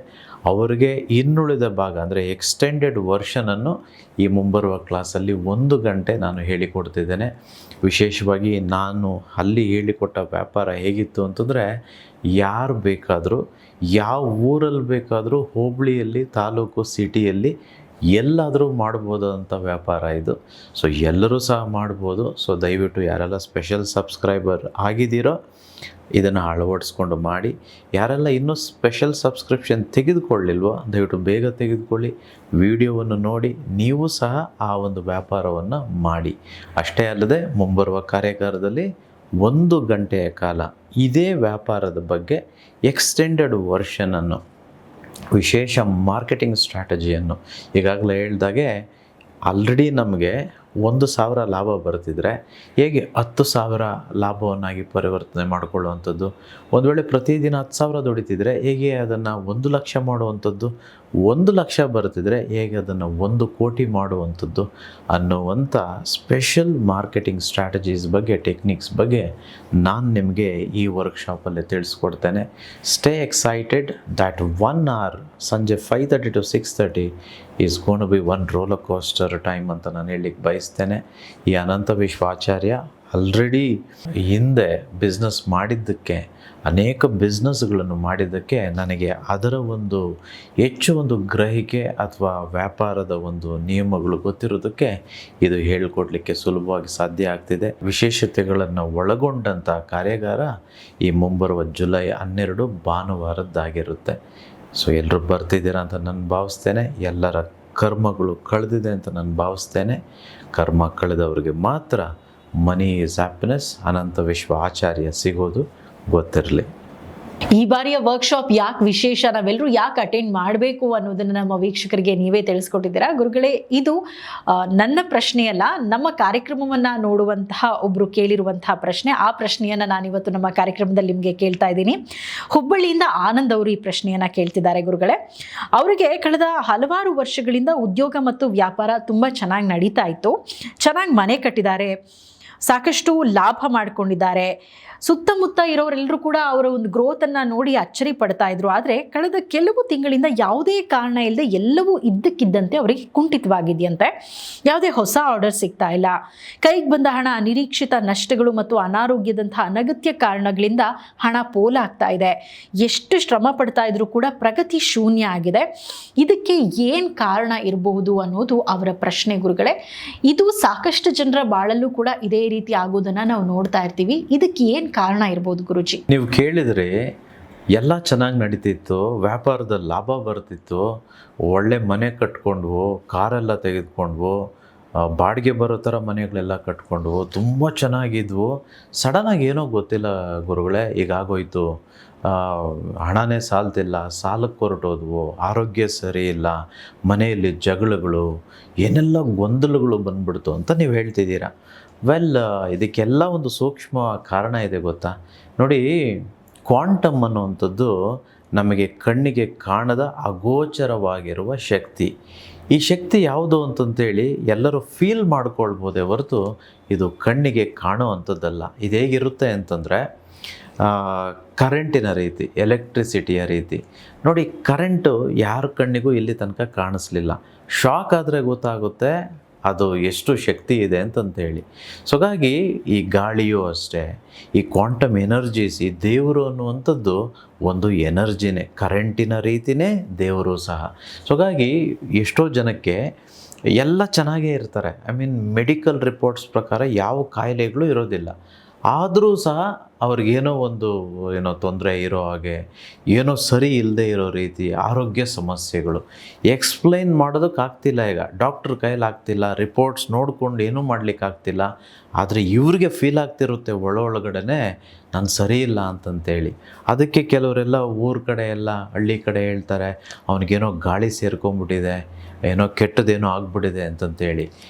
ಅವರಿಗೆ ಇನ್ನುಳಿದ ಭಾಗ ಅಂದರೆ ಎಕ್ಸ್ಟೆಂಡೆಡ್ ವರ್ಷನನ್ನು ಈ ಮುಂಬರುವ ಕ್ಲಾಸಲ್ಲಿ 1 ಗಂಟೆ ನಾನು ಹೇಳಿಕೊಡ್ತಿದ್ದೇನೆ. ವಿಶೇಷವಾಗಿ ನಾನು ಅಲ್ಲಿ ಹೇಳಿಕೊಟ್ಟ ವ್ಯಾಪಾರ ಹೇಗಿತ್ತು ಅಂತಂದರೆ, ಯಾರು ಬೇಕಾದರೂ ಯಾವ ಊರಲ್ಲಿ ಬೇಕಾದರೂ, ಹೋಬಳಿಯಲ್ಲಿ, ತಾಲೂಕು, ಸಿಟಿಯಲ್ಲಿ ಎಲ್ಲಾದರೂ ಮಾಡ್ಬೋದಂಥ ವ್ಯಾಪಾರ ಇದು. ಸೊ ಎಲ್ಲರೂ ಸಹ ಮಾಡ್ಬೋದು. ಸೊ ದಯವಿಟ್ಟು ಯಾರೆಲ್ಲ ಸ್ಪೆಷಲ್ ಸಬ್ಸ್ಕ್ರೈಬರ್ ಆಗಿದ್ದೀರೋ ಇದನ್ನು ಅಳವಡಿಸ್ಕೊಂಡು ಮಾಡಿ. ಯಾರೆಲ್ಲ ಇನ್ನೂ ಸ್ಪೆಷಲ್ ಸಬ್ಸ್ಕ್ರಿಪ್ಷನ್ ತೆಗೆದುಕೊಳ್ಳಿಲ್ವೋ ದಯವಿಟ್ಟು ಬೇಗ ತೆಗೆದುಕೊಳ್ಳಿ, ವಿಡಿಯೋವನ್ನು ನೋಡಿ ನೀವು ಸಹ ಆ ಒಂದು ವ್ಯಾಪಾರವನ್ನು ಮಾಡಿ. ಅಷ್ಟೇ ಅಲ್ಲದೆ ಮುಂಬರುವ ಕಾರ್ಯಾಗಾರದಲ್ಲಿ 1 ಗಂಟೆಯ ಕಾಲ ಇದೇ ವ್ಯಾಪಾರದ ಬಗ್ಗೆ ಎಕ್ಸ್ಟೆಂಡೆಡ್ ವರ್ಷನನ್ನು, ವಿಶೇಷ ಮಾರ್ಕೆಟಿಂಗ್ ಸ್ಟ್ರಾಟಜಿಯನ್ನು, ಈಗಾಗಲೇ ಹೇಳ್ದಾಗೆ ಆಲ್ರೆಡಿ ನಮಗೆ 1,000 ಲಾಭ ಬರ್ತಿದ್ರೆ ಹೇಗೆ 10,000 ಲಾಭವನ್ನಾಗಿ ಪರಿವರ್ತನೆ ಮಾಡಿಕೊಳ್ಳುವಂಥದ್ದು, ಒಂದು ವೇಳೆ ಪ್ರತಿದಿನ 10,000 ದುಡಿತಿದ್ರೆ ಹೇಗೆ ಅದನ್ನು 1 ಲಕ್ಷ ಮಾಡುವಂಥದ್ದು, 1 ಲಕ್ಷ ಬರ್ತಿದ್ರೆ ಹೇಗೆ ಅದನ್ನು 1 ಕೋಟಿ ಮಾಡುವಂಥದ್ದು ಅನ್ನುವಂಥ ಸ್ಪೆಷಲ್ ಮಾರ್ಕೆಟಿಂಗ್ ಸ್ಟ್ರಾಟಜೀಸ್ ಬಗ್ಗೆ, ಟೆಕ್ನಿಕ್ಸ್ ಬಗ್ಗೆ ನಾನು ನಿಮಗೆ ಈ ವರ್ಕ್ಶಾಪಲ್ಲಿ ತಿಳಿಸ್ಕೊಡ್ತೇನೆ. ಸ್ಟೇ ಎಕ್ಸೈಟೆಡ್ ದ್ಯಾಟ್ 1 ಅವರ್ ಸಂಜೆ 5:30 to 6:30 is going to be 1 roller coaster time ಅಂತ ನಾನು ಹೇಳಲಿಕ್ಕೆ ಬಯಸ್ತೇನೆ. ಈ ಅನಂತ ವಿಶ್ವಾಚಾರ್ಯ ಆಲ್ರೆಡಿ ಹಿಂದೆ ಬಿಸ್ನೆಸ್ ಮಾಡಿದ್ದಕ್ಕೆ, ಅನೇಕ ಬಿಸ್ನೆಸ್ಗಳನ್ನು ಮಾಡಿದ್ದಕ್ಕೆ ನನಗೆ ಅದರ ಒಂದು ಹೆಚ್ಚು ಒಂದು ಗ್ರಹಿಕೆ ಅಥವಾ ವ್ಯಾಪಾರದ ಒಂದು ನಿಯಮಗಳು ಗೊತ್ತಿರೋದಕ್ಕೆ ಇದು ಹೇಳಿಕೊಡ್ಲಿಕ್ಕೆ ಸುಲಭವಾಗಿ ಸಾಧ್ಯ ಆಗ್ತಿದೆ. ವಿಶೇಷತೆಗಳನ್ನು ಒಳಗೊಂಡಂಥ ಕಾರ್ಯಾಗಾರ ಈ ಮುಂಬರುವ ಜುಲೈ 12 ಭಾನುವಾರದ್ದಾಗಿರುತ್ತೆ. ಸೊ ಎಲ್ಲರೂ ಬರ್ತಿದ್ದೀರಾ ಅಂತ ನಾನು ಭಾವಿಸ್ತೇನೆ. ಎಲ್ಲರ ಕರ್ಮಗಳು ಕಳೆದಿದೆ ಅಂತ ನಾನು ಭಾವಿಸ್ತೇನೆ. ಕರ್ಮ ಕಳೆದವ್ರಿಗೆ ಮಾತ್ರ ಮನಿ ಈಸ್ ಹ್ಯಾಪಿನೆಸ್ ಅನಂತ ವಿಶ್ವ ಆಚಾರ್ಯ ಸಿಗೋದು ಗೊತ್ತಿರಲಿ. ಈ ಬಾರಿಯ ವರ್ಕ್ಶಾಪ್ ಯಾಕೆ ವಿಶೇಷ, ನಾವೆಲ್ಲರೂ ಯಾಕೆ ಅಟೆಂಡ್ ಮಾಡಬೇಕು ಅನ್ನೋದನ್ನು ನಮ್ಮ ವೀಕ್ಷಕರಿಗೆ ನೀವೇ ತಿಳಿಸ್ಕೊಟ್ಟಿದ್ದೀರಾ ಗುರುಗಳೇ. ಇದು ನನ್ನ ಪ್ರಶ್ನೆಯಲ್ಲ, ನಮ್ಮ ಕಾರ್ಯಕ್ರಮವನ್ನು ನೋಡುವಂತಹ ಒಬ್ಬರು ಕೇಳಿರುವಂತಹ ಪ್ರಶ್ನೆ. ಆ ಪ್ರಶ್ನೆಯನ್ನು ನಾನಿವತ್ತು ನಮ್ಮ ಕಾರ್ಯಕ್ರಮದಲ್ಲಿ ನಿಮಗೆ ಕೇಳ್ತಾ ಇದ್ದೀನಿ. ಹುಬ್ಬಳ್ಳಿಯಿಂದ ಆನಂದ್ ಅವರು ಈ ಪ್ರಶ್ನೆಯನ್ನು ಕೇಳ್ತಿದ್ದಾರೆ ಗುರುಗಳೇ. ಅವರಿಗೆ ಕಳೆದ ಹಲವಾರು ವರ್ಷಗಳಿಂದ ಉದ್ಯೋಗ ಮತ್ತು ವ್ಯಾಪಾರ ತುಂಬ ಚೆನ್ನಾಗಿ ನಡೀತಾ ಇತ್ತು, ಚೆನ್ನಾಗಿ ಮನೆ ಕಟ್ಟಿದ್ದಾರೆ, ಸಾಕಷ್ಟು ಲಾಭ ಮಾಡಿಕೊಂಡಿದ್ದಾರೆ. ಸುತ್ತಮುತ್ತ ಇರೋರೆಲ್ಲರೂ ಕೂಡ ಅವರ ಒಂದು ಗ್ರೋತನ್ನು ನೋಡಿ ಅಚ್ಚರಿ ಪಡ್ತಾ ಇದ್ರು. ಆದರೆ ಕಳೆದ ಕೆಲವು ತಿಂಗಳಿಂದ ಯಾವುದೇ ಕಾರಣ ಇಲ್ಲದೆ ಎಲ್ಲವೂ ಇದ್ದಕ್ಕಿದ್ದಂತೆ ಅವರಿಗೆ ಕುಂಠಿತವಾಗಿದೆಯಂತೆ. ಯಾವುದೇ ಹೊಸ ಆರ್ಡರ್ ಸಿಗ್ತಾ ಇಲ್ಲ, ಕೈಗೆ ಬಂದ ಹಣ ಅನಿರೀಕ್ಷಿತ ನಷ್ಟಗಳು ಮತ್ತು ಅನಾರೋಗ್ಯದಂತಹ ಅನಗತ್ಯ ಕಾರಣಗಳಿಂದ ಹಣ ಪೋಲಾಗ್ತಾ ಇದೆ. ಎಷ್ಟು ಶ್ರಮ ಪಡ್ತಾ ಇದ್ರೂ ಕೂಡ ಪ್ರಗತಿ ಶೂನ್ಯ ಆಗಿದೆ. ಇದಕ್ಕೆ ಏನು ಕಾರಣ ಇರಬಹುದು ಅನ್ನೋದು ಅವರ ಪ್ರಶ್ನೆ ಗುರುಗಳೇ. ಇದು ಸಾಕಷ್ಟು ಜನರ ಬಾಳಲ್ಲೂ ಕೂಡ ಇದೇ ರೀತಿ ಆಗೋದನ್ನು ನಾವು ನೋಡ್ತಾ ಇರ್ತೀವಿ. ಇದಕ್ಕೆ ಏನು ಕಾರಣ ಇರ್ಬೋದು ಗುರುಜಿ? ನೀವು ಕೇಳಿದರೆ ಎಲ್ಲ ಚೆನ್ನಾಗಿ ನಡೀತಿತ್ತು, ವ್ಯಾಪಾರದಲ್ಲಿ ಲಾಭ ಬರ್ತಿತ್ತು, ಒಳ್ಳೆ ಮನೆ ಕಟ್ಕೊಂಡ್ವು, ಕಾರೆಲ್ಲ ತೆಗೆದುಕೊಂಡ್ವು, ಬಾಡಿಗೆ ಬರೋ ಥರ ಮನೆಗಳೆಲ್ಲ ಕಟ್ಕೊಂಡ್ವು, ತುಂಬ ಚೆನ್ನಾಗಿದ್ವು. ಸಡನ್ನಾಗಿ ಏನೋ ಗೊತ್ತಿಲ್ಲ ಗುರುಗಳೇ, ಈಗಾಗೋಯ್ತು, ಹಣನೇ ಸಾಲ್ತಿಲ್ಲ, ಸಾಲಕ್ಕೆ ಹೊರಟೋದ್ವು, ಆರೋಗ್ಯ ಸರಿ ಇಲ್ಲ, ಮನೆಯಲ್ಲಿ ಜಗಳಗಳು, ಏನೆಲ್ಲ ಗೊಂದಲಗಳು ಬಂದ್ಬಿಡ್ತು ಅಂತ ನೀವು ಹೇಳ್ತಿದ್ದೀರಾ. ಇದಕ್ಕೆಲ್ಲ ಒಂದು ಸೂಕ್ಷ್ಮ ಕಾರಣ ಇದೆ ಗೊತ್ತಾ? ನೋಡಿ, ಕ್ವಾಂಟಮ್ ಅನ್ನುವಂಥದ್ದು ನಮಗೆ ಕಣ್ಣಿಗೆ ಕಾಣದ ಅಗೋಚರವಾಗಿರುವ ಶಕ್ತಿ. ಈ ಶಕ್ತಿ ಯಾವುದು ಅಂತಂತೇಳಿ ಎಲ್ಲರೂ ಫೀಲ್ ಮಾಡ್ಕೊಳ್ಬೋದೇ ಹೊರತು ಇದು ಕಣ್ಣಿಗೆ ಕಾಣುವಂಥದ್ದಲ್ಲ. ಇದು ಹೇಗಿರುತ್ತೆ ಅಂತಂದರೆ ಕರೆಂಟಿನ ರೀತಿ, ಎಲೆಕ್ಟ್ರಿಸಿಟಿಯ ರೀತಿ. ನೋಡಿ, ಕರೆಂಟು ಯಾರ ಕಣ್ಣಿಗೂ ಇಲ್ಲಿ ತನಕ ಕಾಣಿಸ್ಲಿಲ್ಲ. ಶಾಕ್ ಆದರೆ ಗೊತ್ತಾಗುತ್ತೆ ಅದು ಎಷ್ಟು ಶಕ್ತಿ ಇದೆ ಅಂತಂತೇಳಿ. ಸೊ ಹಾಗಾಗಿ ಈ ಗಾಳಿಯೂ ಅಷ್ಟೇ, ಈ ಕ್ವಾಂಟಮ್ ಎನರ್ಜೀಸ್, ಈ ದೇವರು ಅನ್ನುವಂಥದ್ದು ಒಂದು ಎನರ್ಜಿನೇ, ಕರೆಂಟಿನ ರೀತಿಯೇ ದೇವರು ಸಹ. ಸೊ ಹಾಗಾಗಿ ಎಷ್ಟೋ ಜನಕ್ಕೆ ಎಲ್ಲ ಚೆನ್ನಾಗೇ ಇರ್ತಾರೆ. ಮೆಡಿಕಲ್ ರಿಪೋರ್ಟ್ಸ್ ಪ್ರಕಾರ ಯಾವ ಕಾಯಿಲೆಗಳು ಇರೋದಿಲ್ಲ. ಆದರೂ ಸಹ ಅವ್ರಿಗೇನೋ ಒಂದು ತೊಂದರೆ ಇರೋ ಹಾಗೆ, ಏನೋ ಸರಿ ಇಲ್ಲದೆ ಇರೋ ರೀತಿ ಆರೋಗ್ಯ ಸಮಸ್ಯೆಗಳು ಎಕ್ಸ್ಪ್ಲೈನ್ ಮಾಡೋದಕ್ಕಾಗ್ತಿಲ್ಲ. ಈಗ ಡಾಕ್ಟ್ರ್ ಕೈಲಾಗ್ತಿಲ್ಲ, ರಿಪೋರ್ಟ್ಸ್ ನೋಡ್ಕೊಂಡು ಏನೂ ಮಾಡಲಿಕ್ಕಾಗ್ತಿಲ್ಲ. ಆದರೆ ಇವ್ರಿಗೆ ಫೀಲ್ ಆಗ್ತಿರುತ್ತೆ ಒಳಗಡೆ ನಾನು ಸರಿ ಇಲ್ಲ ಅಂತಂತೇಳಿ. ಅದಕ್ಕೆ ಕೆಲವರೆಲ್ಲ ಊರ ಕಡೆ ಎಲ್ಲ, ಹಳ್ಳಿ ಕಡೆ ಹೇಳ್ತಾರೆ ಅವನಿಗೇನೋ ಗಾಳಿ ಸೇರ್ಕೊಂಡ್ಬಿಟ್ಟಿದೆ, ಏನೋ ಕೆಟ್ಟದೇನೋ ಆಗ್ಬಿಟ್ಟಿದೆ ಅಂತಂತೇಳಿ.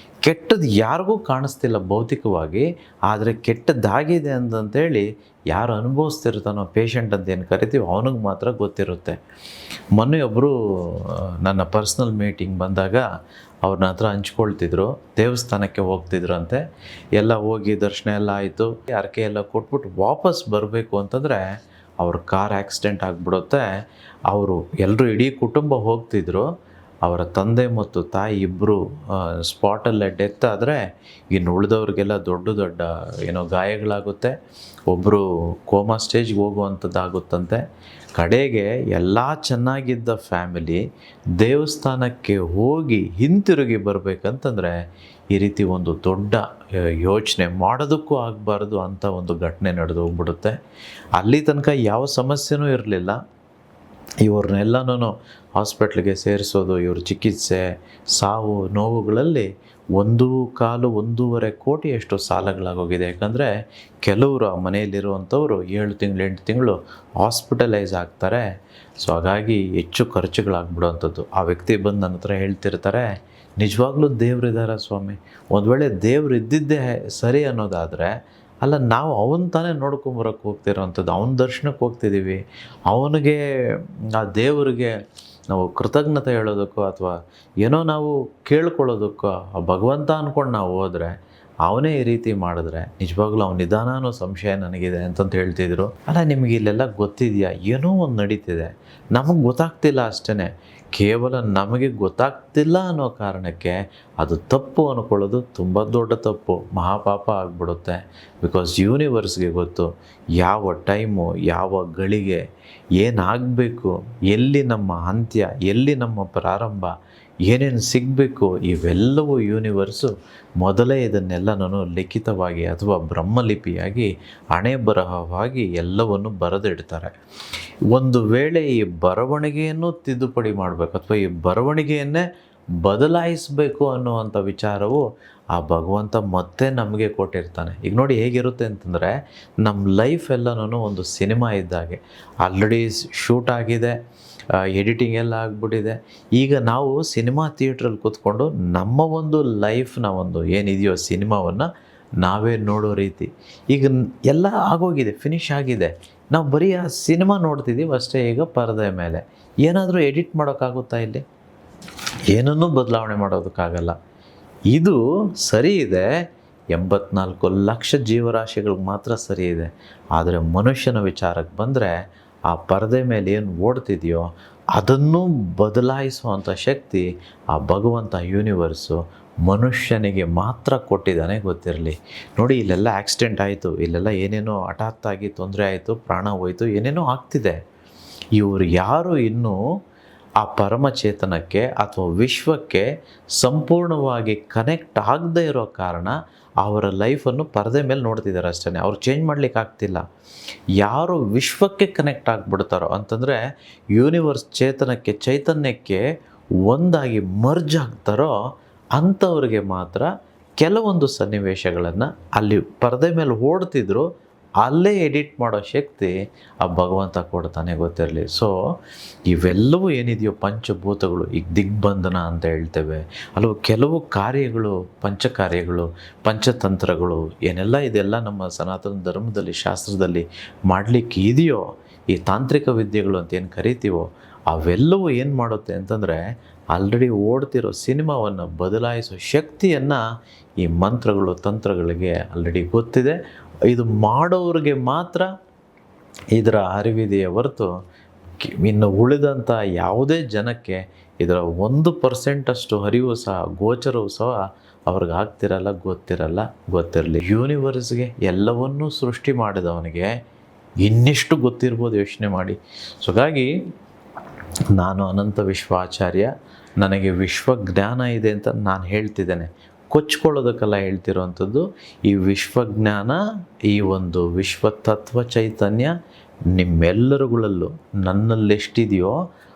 ಕೆಟ್ಟದ್ದು ಯಾರಿಗೂ ಕಾಣಿಸ್ತಿಲ್ಲ ಭೌತಿಕವಾಗಿ, ಆದರೆ ಕೆಟ್ಟದ್ದಾಗಿದೆ ಅಂತಂತೇಳಿ ಯಾರು ಅನುಭವಿಸ್ತಿರ್ತಾನೋ, ಪೇಷಂಟ್ ಅಂತ ಏನು ಕರಿತೀವಿ, ಅವನಿಗೆ ಮಾತ್ರ ಗೊತ್ತಿರುತ್ತೆ. ಮೊನ್ನೆಯೊಬ್ಬರು ನನ್ನ ಪರ್ಸ್ನಲ್ ಮೀಟಿಂಗ್ ಬಂದಾಗ ಅವ್ರನ್ನ ಹತ್ರ ಹಂಚ್ಕೊಳ್ತಿದ್ರು. ದೇವಸ್ಥಾನಕ್ಕೆ ಹೋಗ್ತಿದ್ರಂತೆ, ಎಲ್ಲ ಹೋಗಿ ದರ್ಶನ ಎಲ್ಲ ಆಯಿತು, ಹರಕೆ ಎಲ್ಲ ಕೊಟ್ಬಿಟ್ಟು ವಾಪಸ್ ಬರಬೇಕು ಅಂತಂದರೆ ಅವ್ರ ಕಾರ್ ಆಕ್ಸಿಡೆಂಟ್ ಆಗಿಬಿಡುತ್ತೆ. ಅವರು ಎಲ್ಲರೂ ಇಡೀ ಕುಟುಂಬ ಹೋಗ್ತಿದ್ರು. ಅವರ ತಂದೆ ಮತ್ತು ತಾಯಿ ಇಬ್ಬರು ಸ್ಪಾಟಲ್ಲೇ ಡೆತ್ ಆದರೆ, ಇನ್ನು ಉಳಿದವ್ರಿಗೆಲ್ಲ ದೊಡ್ಡ ಗಾಯಗಳಾಗುತ್ತೆ. ಒಬ್ಬರು ಕೋಮಾ ಸ್ಟೇಜ್ಗೆ ಹೋಗುವಂಥದ್ದಾಗುತ್ತಂತೆ. ಕಡೆಗೆ ಎಲ್ಲ ಚೆನ್ನಾಗಿದ್ದ ಫ್ಯಾಮಿಲಿ ದೇವಸ್ಥಾನಕ್ಕೆ ಹೋಗಿ ಹಿಂತಿರುಗಿ ಬರಬೇಕಂತಂದರೆ ಈ ರೀತಿ ಒಂದು ದೊಡ್ಡ ಯೋಚನೆ ಮಾಡೋದಕ್ಕೂ ಆಗಬಾರ್ದು ಅಂಥ ಒಂದು ಘಟನೆ ನಡೆದು ಹೋಗ್ಬಿಡುತ್ತೆ. ಅಲ್ಲಿ ತನಕ ಯಾವ ಸಮಸ್ಯೆನೂ ಇರಲಿಲ್ಲ. ಇವ್ರನ್ನೆಲ್ಲನೂ ಹಾಸ್ಪಿಟ್ಲಿಗೆ ಸೇರಿಸೋದು, ಇವ್ರ ಚಿಕಿತ್ಸೆ, ಸಾವು ನೋವುಗಳಲ್ಲಿ 1.5-1.5 ಕೋಟಿಯಷ್ಟು ಸಾಲಗಳಾಗೋಗಿದೆ. ಯಾಕಂದರೆ ಕೆಲವರು ಆ ಮನೆಯಲ್ಲಿರುವಂಥವ್ರು 7 ತಿಂಗಳು 8 ತಿಂಗಳು ಹಾಸ್ಪಿಟಲೈಸ್ ಆಗ್ತಾರೆ. ಸೊ ಹಾಗಾಗಿ ಹೆಚ್ಚು ಖರ್ಚುಗಳಾಗ್ಬಿಡೋವಂಥದ್ದು. ಆ ವ್ಯಕ್ತಿ ಬಂದು ನನ್ನ ಹತ್ರ ಹೇಳ್ತಿರ್ತಾರೆ, ನಿಜವಾಗ್ಲೂ ದೇವರಿದ್ದಾರೆ ಸ್ವಾಮಿ, ಒಂದು ವೇಳೆ ದೇವ್ರು ಇದ್ದಿದ್ದೇ ಸರಿ ಅನ್ನೋದಾದರೆ, ಅಲ್ಲ ನಾವು ಅವನು ತಾನೇ ನೋಡ್ಕೊಂಬರೋಕ್ಕೆ ಹೋಗ್ತಿರೋವಂಥದ್ದು, ಅವನ ದರ್ಶನಕ್ಕೆ ಹೋಗ್ತಿದ್ದೀವಿ, ಅವನಿಗೆ ಆ ದೇವರಿಗೆ ನಾವು ಕೃತಜ್ಞತೆ ಹೇಳೋದಕ್ಕೋ ಅಥವಾ ಏನೋ ನಾವು ಕೇಳ್ಕೊಳ್ಳೋದಕ್ಕೋ ಆ ಭಗವಂತ ಅಂದ್ಕೊಂಡು ನಾವು ಹೋದರೆ, ಅವನೇ ಈ ರೀತಿ ಮಾಡಿದ್ರೆ ನಿಜವಾಗ್ಲೂ ಅವನ ನಿಧಾನ ಅನ್ನೋ ಸಂಶಯ ನನಗಿದೆ ಅಂತಂತ ಹೇಳ್ತಿದ್ರು. ಅಲ್ಲ, ನಿಮಗೆ ಇಲ್ಲೆಲ್ಲ ಗೊತ್ತಿದೆಯಾ? ಏನೋ ಒಂದು ನಡೀತಿದೆ, ನಮಗೆ ಗೊತ್ತಾಗ್ತಿಲ್ಲ ಅಷ್ಟೇ. ಕೇವಲ ನಮಗೆ ಗೊತ್ತಾಗ್ತಿಲ್ಲ ಅನ್ನೋ ಕಾರಣಕ್ಕೆ ಅದು ತಪ್ಪು ಅಂದ್ಕೊಳ್ಳೋದು ತುಂಬ ದೊಡ್ಡ ತಪ್ಪು, ಮಹಾಪಾಪ ಆಗಿಬಿಡುತ್ತೆ. ಬಿಕಾಸ್ ಯೂನಿವರ್ಸ್ಗೆ ಗೊತ್ತು ಯಾವ ಟೈಮು, ಯಾವ ಗಳಿಗೆ ಏನಾಗಬೇಕು, ಎಲ್ಲಿ ನಮ್ಮ ಅಂತ್ಯ, ಎಲ್ಲಿ ನಮ್ಮ ಪ್ರಾರಂಭ, ಏನೇನು ಸಿಗಬೇಕು, ಇವೆಲ್ಲವೂ ಯೂನಿವರ್ಸು ಮೊದಲೇ ಇದನ್ನೆಲ್ಲನೂ ಲಿಖಿತವಾಗಿ ಅಥವಾ ಬ್ರಹ್ಮಲಿಪಿಯಾಗಿ ಹಣೆ ಬರಹವಾಗಿ ಎಲ್ಲವನ್ನು ಬರೆದಿಡ್ತಾರೆ. ಒಂದು ವೇಳೆ ಈ ಬರವಣಿಗೆಯನ್ನು ತಿದ್ದುಪಡಿ ಮಾಡಬೇಕು ಅಥವಾ ಈ ಬರವಣಿಗೆಯನ್ನೇ ಬದಲಾಯಿಸಬೇಕು ಅನ್ನುವಂಥ ವಿಚಾರವು ಆ ಭಗವಂತ ಮತ್ತೆ ನಮಗೆ ಕೊಟ್ಟಿರ್ತಾನೆ. ಈಗ ನೋಡಿ ಹೇಗಿರುತ್ತೆ ಅಂತಂದರೆ, ನಮ್ಮ ಲೈಫ್ ಎಲ್ಲನೂ ಒಂದು ಸಿನಿಮಾ ಇದ್ದಾಗೆ. ಆಲ್ರೆಡಿ ಶೂಟ್ ಆಗಿದೆ, ಎಡಿಟಿಂಗ್ ಎಲ್ಲ ಆಗಿಬಿಟ್ಟಿದೆ. ಈಗ ನಾವು ಸಿನಿಮಾ ಥಿಯೇಟ್ರಲ್ಲಿ ಕೂತ್ಕೊಂಡು ನಮ್ಮ ಒಂದು ಲೈಫ್ನ ಒಂದು ಏನಿದೆಯೋ ಸಿನಿಮಾವನ್ನು ನಾವೇ ನೋಡೋ ರೀತಿ ಈಗ ಎಲ್ಲ ಆಗೋಗಿದೆ, ಫಿನಿಷ್ ಆಗಿದೆ. ನಾವು ಬರೀ ಆ ಸಿನಿಮಾ ನೋಡ್ತಿದ್ದೀವಿ ಅಷ್ಟೇ. ಈಗ ಪರದೆ ಮೇಲೆ ಏನಾದರೂ ಎಡಿಟ್ ಮಾಡೋಕ್ಕಾಗುತ್ತಾ? ಇಲ್ಲಿ ಏನನ್ನೂ ಬದಲಾವಣೆ ಮಾಡೋದಕ್ಕಾಗಲ್ಲ. ಇದು ಸರಿ ಇದೆ, 84 ಲಕ್ಷ ಜೀವರಾಶಿಗಳಿಗೆ ಮಾತ್ರ ಸರಿ ಇದೆ. ಆದರೆ ಮನುಷ್ಯನ ವಿಚಾರಕ್ಕೆ ಬಂದರೆ ಆ ಪರದೆ ಮೇಲೆ ಏನು ಓಡ್ತಿದೆಯೋ ಅದನ್ನು ಬದಲಾಯಿಸುವಂಥ ಶಕ್ತಿ ಆ ಭಗವಂತ ಯೂನಿವರ್ಸು ಮನುಷ್ಯನಿಗೆ ಮಾತ್ರ ಕೊಟ್ಟಿದ್ದಾನೆ, ಗೊತ್ತಿರಲಿ. ನೋಡಿ, ಇಲ್ಲೆಲ್ಲ ಆಕ್ಸಿಡೆಂಟ್ ಆಯಿತು, ಇಲ್ಲೆಲ್ಲ ಏನೇನೋ ಹಠಾತ್ತಾಗಿ ತೊಂದರೆ ಆಯಿತು, ಪ್ರಾಣ ಹೋಯಿತು, ಏನೇನೋ ಆಗ್ತಿದೆ. ಇವರು ಯಾರು ಇನ್ನೂ ಆ ಪರಮಚೇತನಕ್ಕೆ ಅಥವಾ ವಿಶ್ವಕ್ಕೆ ಸಂಪೂರ್ಣವಾಗಿ ಕನೆಕ್ಟ್ ಆಗದೇ ಇರೋ ಕಾರಣ ಅವರ ಲೈಫನ್ನು ಪರದೆ ಮೇಲೆ ನೋಡ್ತಿದ್ದಾರೆ ಅಷ್ಟೇ. ಅವ್ರು ಚೇಂಜ್ ಮಾಡಲಿಕ್ಕೆ ಆಗ್ತಿಲ್ಲ. ಯಾರು ವಿಶ್ವಕ್ಕೆ ಕನೆಕ್ಟ್ ಆಗಿಬಿಡ್ತಾರೋ ಅಂತಂದರೆ ಯೂನಿವರ್ಸ್ ಚೇತನಕ್ಕೆ, ಚೈತನ್ಯಕ್ಕೆ ಒಂದಾಗಿ ಮರ್ಜ್ ಆಗ್ತಾರೋ ಅಂಥವ್ರಿಗೆ ಮಾತ್ರ ಕೆಲವೊಂದು ಸನ್ನಿವೇಶಗಳನ್ನು ಅಲ್ಲಿ ಪರದೆ ಮೇಲೆ ಓಡ್ತಿದ್ರು ಅಲ್ಲೇ ಎಡಿಟ್ ಮಾಡೋ ಶಕ್ತಿ ಆ ಭಗವಂತ ಕೊಡ್ತಾನೆ, ಗೊತ್ತಿರಲಿ. ಸೊ ಇವೆಲ್ಲವೂ ಏನಿದೆಯೋ ಪಂಚಭೂತಗಳು, ಈಗ ದಿಗ್ಬಂಧನ ಅಂತ ಹೇಳ್ತೇವೆ ಅಲ್ಲವೋ, ಕೆಲವು ಕಾರ್ಯಗಳು, ಪಂಚಕಾರ್ಯಗಳು, ಪಂಚತಂತ್ರಗಳು ಏನೆಲ್ಲ ಇದೆಲ್ಲ ನಮ್ಮ ಸನಾತನ ಧರ್ಮದಲ್ಲಿ, ಶಾಸ್ತ್ರದಲ್ಲಿ ಮಾಡಲಿಕ್ಕೆ ಇದೆಯೋ, ಈ ತಾಂತ್ರಿಕ ವಿದ್ಯೆಗಳು ಅಂತ ಏನು ಕರಿತೀವೋ, ಅವೆಲ್ಲವೂ ಏನು ಮಾಡುತ್ತೆ ಅಂತಂದರೆ ಆಲ್ರೆಡಿ ಓಡ್ತಿರೋ ಸಿನಿಮಾವನ್ನು ಬದಲಾಯಿಸೋ ಶಕ್ತಿಯನ್ನು ಈ ಮಂತ್ರಗಳು, ತಂತ್ರಗಳಿಗೆ ಆಲ್ರೆಡಿ ಗೊತ್ತಿದೆ. ಇದು ಮಾಡೋರಿಗೆ ಮಾತ್ರ ಇದರ ಅರಿವಿದೆಯೇ ಹೊರತು ಇನ್ನು ಉಳಿದಂಥ ಯಾವುದೇ ಜನಕ್ಕೆ ಇದರ 1% ಅರಿವು ಸಹ, ಗೋಚರವು ಸಹ ಅವ್ರಿಗೆ ಆಗ್ತಿರಲ್ಲ, ಗೊತ್ತಿರಲಿ. ಯೂನಿವರ್ಸ್ಗೆ ಎಲ್ಲವನ್ನೂ ಸೃಷ್ಟಿ ಮಾಡಿದವನಿಗೆ ಇನ್ನೆಷ್ಟು ಗೊತ್ತಿರ್ಬೋದು ಯೋಚನೆ ಮಾಡಿ. ಸೊ ಹಾಗಾಗಿ ನಾನು ಅನಂತ ವಿಶ್ವಾಚಾರ್ಯ, ನನಗೆ ವಿಶ್ವಜ್ಞಾನ ಇದೆ ಅಂತ ನಾನು ಹೇಳ್ತಿದ್ದೇನೆ, ಕೊಚ್ಕೊಳ್ಳೋದಕ್ಕೆಲ್ಲ ಹೇಳ್ತಿರೋವಂಥದ್ದು. ಈ ವಿಶ್ವಜ್ಞಾನ, ಈ ಒಂದು ವಿಶ್ವತತ್ವ ಚೈತನ್ಯ ನಿಮ್ಮೆಲ್ಲರುಗಳಲ್ಲೂ ನನ್ನಲ್ಲೆಷ್ಟಿದೆಯೋ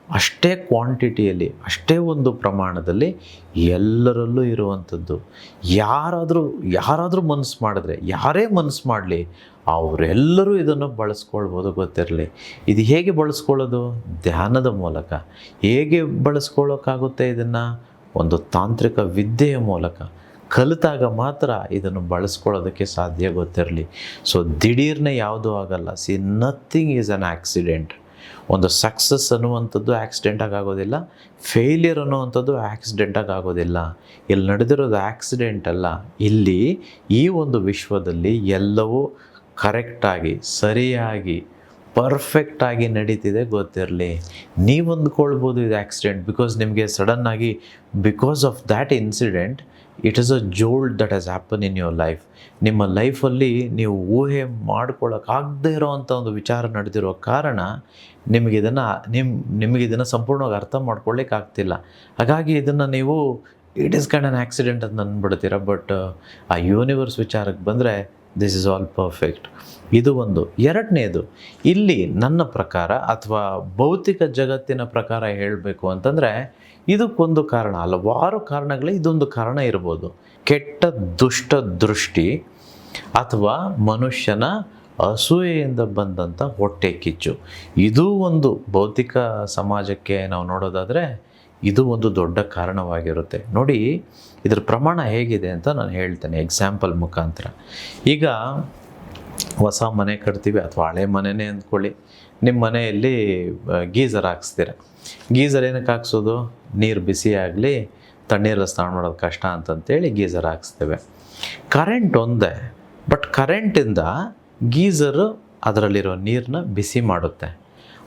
ಅಷ್ಟೇ ಕ್ವಾಂಟಿಟಿಯಲ್ಲಿ, ಅಷ್ಟೇ ಒಂದು ಪ್ರಮಾಣದಲ್ಲಿ ಎಲ್ಲರಲ್ಲೂ ಇರುವಂಥದ್ದು. ಯಾರಾದರೂ ಮನಸ್ಸು ಮಾಡಿದ್ರೆ, ಯಾರೇ ಮನಸ್ಸು ಮಾಡಲಿ, ಅವರೆಲ್ಲರೂ ಇದನ್ನು ಬಳಸ್ಕೊಳ್ಬೋದು, ಗೊತ್ತಿರಲಿ. ಇದು ಹೇಗೆ ಬಳಸ್ಕೊಳ್ಳೋದು? ಧ್ಯಾನದ ಮೂಲಕ. ಹೇಗೆ ಬಳಸ್ಕೊಳ್ಳೋಕ್ಕಾಗುತ್ತೆ ಇದನ್ನು? ಒಂದು ತಾಂತ್ರಿಕ ವಿದ್ಯೆಯ ಮೂಲಕ ಕಲಿತಾಗ ಮಾತ್ರ ಇದನ್ನು ಬಳಸ್ಕೊಳ್ಳೋದಕ್ಕೆ ಸಾಧ್ಯ, ಗೊತ್ತಿರಲಿ. ಸೊ ದಿಢೀರ್ನೆ ಯಾವುದೂ ಆಗಲ್ಲ. C, nothing is an accident. ಒಂದು ಸಕ್ಸಸ್ ಅನ್ನುವಂಥದ್ದು ಆಕ್ಸಿಡೆಂಟಾಗಿ ಆಗೋದಿಲ್ಲ, ಫೇಲಿಯರ್ ಅನ್ನುವಂಥದ್ದು ಆಕ್ಸಿಡೆಂಟಾಗಿ ಆಗೋದಿಲ್ಲ. ಇಲ್ಲಿ ನಡೆದಿರೋದು ಆಕ್ಸಿಡೆಂಟ್ ಅಲ್ಲ. ಇಲ್ಲಿ ಈ ಒಂದು ವಿಶ್ವದಲ್ಲಿ ಎಲ್ಲವೂ ಕರೆಕ್ಟಾಗಿ, ಸರಿಯಾಗಿ, ಪರ್ಫೆಕ್ಟಾಗಿ ನಡೀತಿದೆ, ಗೊತ್ತಿರಲಿ. ನೀವು ಅಂದ್ಕೊಳ್ಬೋದು ಇದು ಆಕ್ಸಿಡೆಂಟ್, ಬಿಕಾಸ್ ನಿಮಗೆ ಸಡನ್ನಾಗಿ, because of that incident it is a jolt that has happen in your life. ನಿಮ್ಮ ಲೈಫಲ್ಲಿ ನೀವು ಊಹೆ ಮಾಡ್ಕೊಳ್ಳೋಕ್ಕಾಗದೇ ಇರೋವಂಥ ಒಂದು ವಿಚಾರ ನಡೆದಿರೋ ಕಾರಣ ನಿಮಗಿದನ್ನು ಸಂಪೂರ್ಣವಾಗಿ ಅರ್ಥ ಮಾಡ್ಕೊಳ್ಳಿಕ್ಕೆ ಆಗ್ತಿಲ್ಲ. ಹಾಗಾಗಿ ಇದನ್ನು ನೀವು it is kind on accident ಅಂತ ಅಂದ್ಬಿಡ್ತೀರ. ಬಟ್ ಆ ಯೂನಿವರ್ಸ್ ವಿಚಾರಕ್ಕೆ ಬಂದರೆ ದಿಸ್ ಈಸ್ ಆಲ್ ಪರ್ಫೆಕ್ಟ್. ಇದು ಒಂದು. ಎರಡನೇದು, ಇಲ್ಲಿ ನನ್ನ ಪ್ರಕಾರ ಅಥವಾ ಭೌತಿಕ ಜಗತ್ತಿನ ಪ್ರಕಾರ ಹೇಳಬೇಕು ಅಂತಂದರೆ ಇದಕ್ಕೊಂದು ಕಾರಣ, ಹಲವಾರು ಕಾರಣಗಳೇ ಇದೊಂದು ಕಾರಣ ಇರ್ಬೋದು. ಕೆಟ್ಟ ದುಷ್ಟ ದೃಷ್ಟಿ ಅಥವಾ ಮನುಷ್ಯನ ಅಸೂಯೆಯಿಂದ ಬಂದಂಥ ಹೊಟ್ಟೆ ಕಿಚ್ಚು, ಇದೂ ಒಂದು ಭೌತಿಕ ಸಮಾಜಕ್ಕೆ ನಾವು ನೋಡೋದಾದರೆ ಇದು ಒಂದು ದೊಡ್ಡ ಕಾರಣವಾಗಿರುತ್ತೆ. ನೋಡಿ, ಇದರ ಪ್ರಮಾಣ ಹೇಗಿದೆ ಅಂತ ನಾನು ಹೇಳ್ತೇನೆ ಎಕ್ಸಾಂಪಲ್ ಮುಖಾಂತರ. ಈಗ ಹೊಸ ಮನೆ ಕಟ್ತೀವಿ ಅಥವಾ ಹಳೆ ಮನೆಯೇ ಅಂದ್ಕೊಳ್ಳಿ. ನಿಮ್ಮ ಮನೆಯಲ್ಲಿ ಗೀಝರ್ ಹಾಕ್ಸ್ತೀರ. ಗೀಝರ್ ಏನಕ್ಕೆ ಹಾಕ್ಸೋದು? ನೀರು ಬಿಸಿ ಆಗಲಿ, ತಣ್ಣೀರಲ್ಲಿ ಸ್ನಾನ ಮಾಡೋದು ಕಷ್ಟ ಅಂತಂತೇಳಿ ಗೀಝರ್ ಹಾಕ್ಸ್ತೇವೆ. ಕರೆಂಟ್ ಒಂದೇ, ಬಟ್ ಕರೆಂಟಿಂದ ಗೀಝರು ಅದರಲ್ಲಿರೋ ನೀರನ್ನ ಬಿಸಿ ಮಾಡುತ್ತೆ.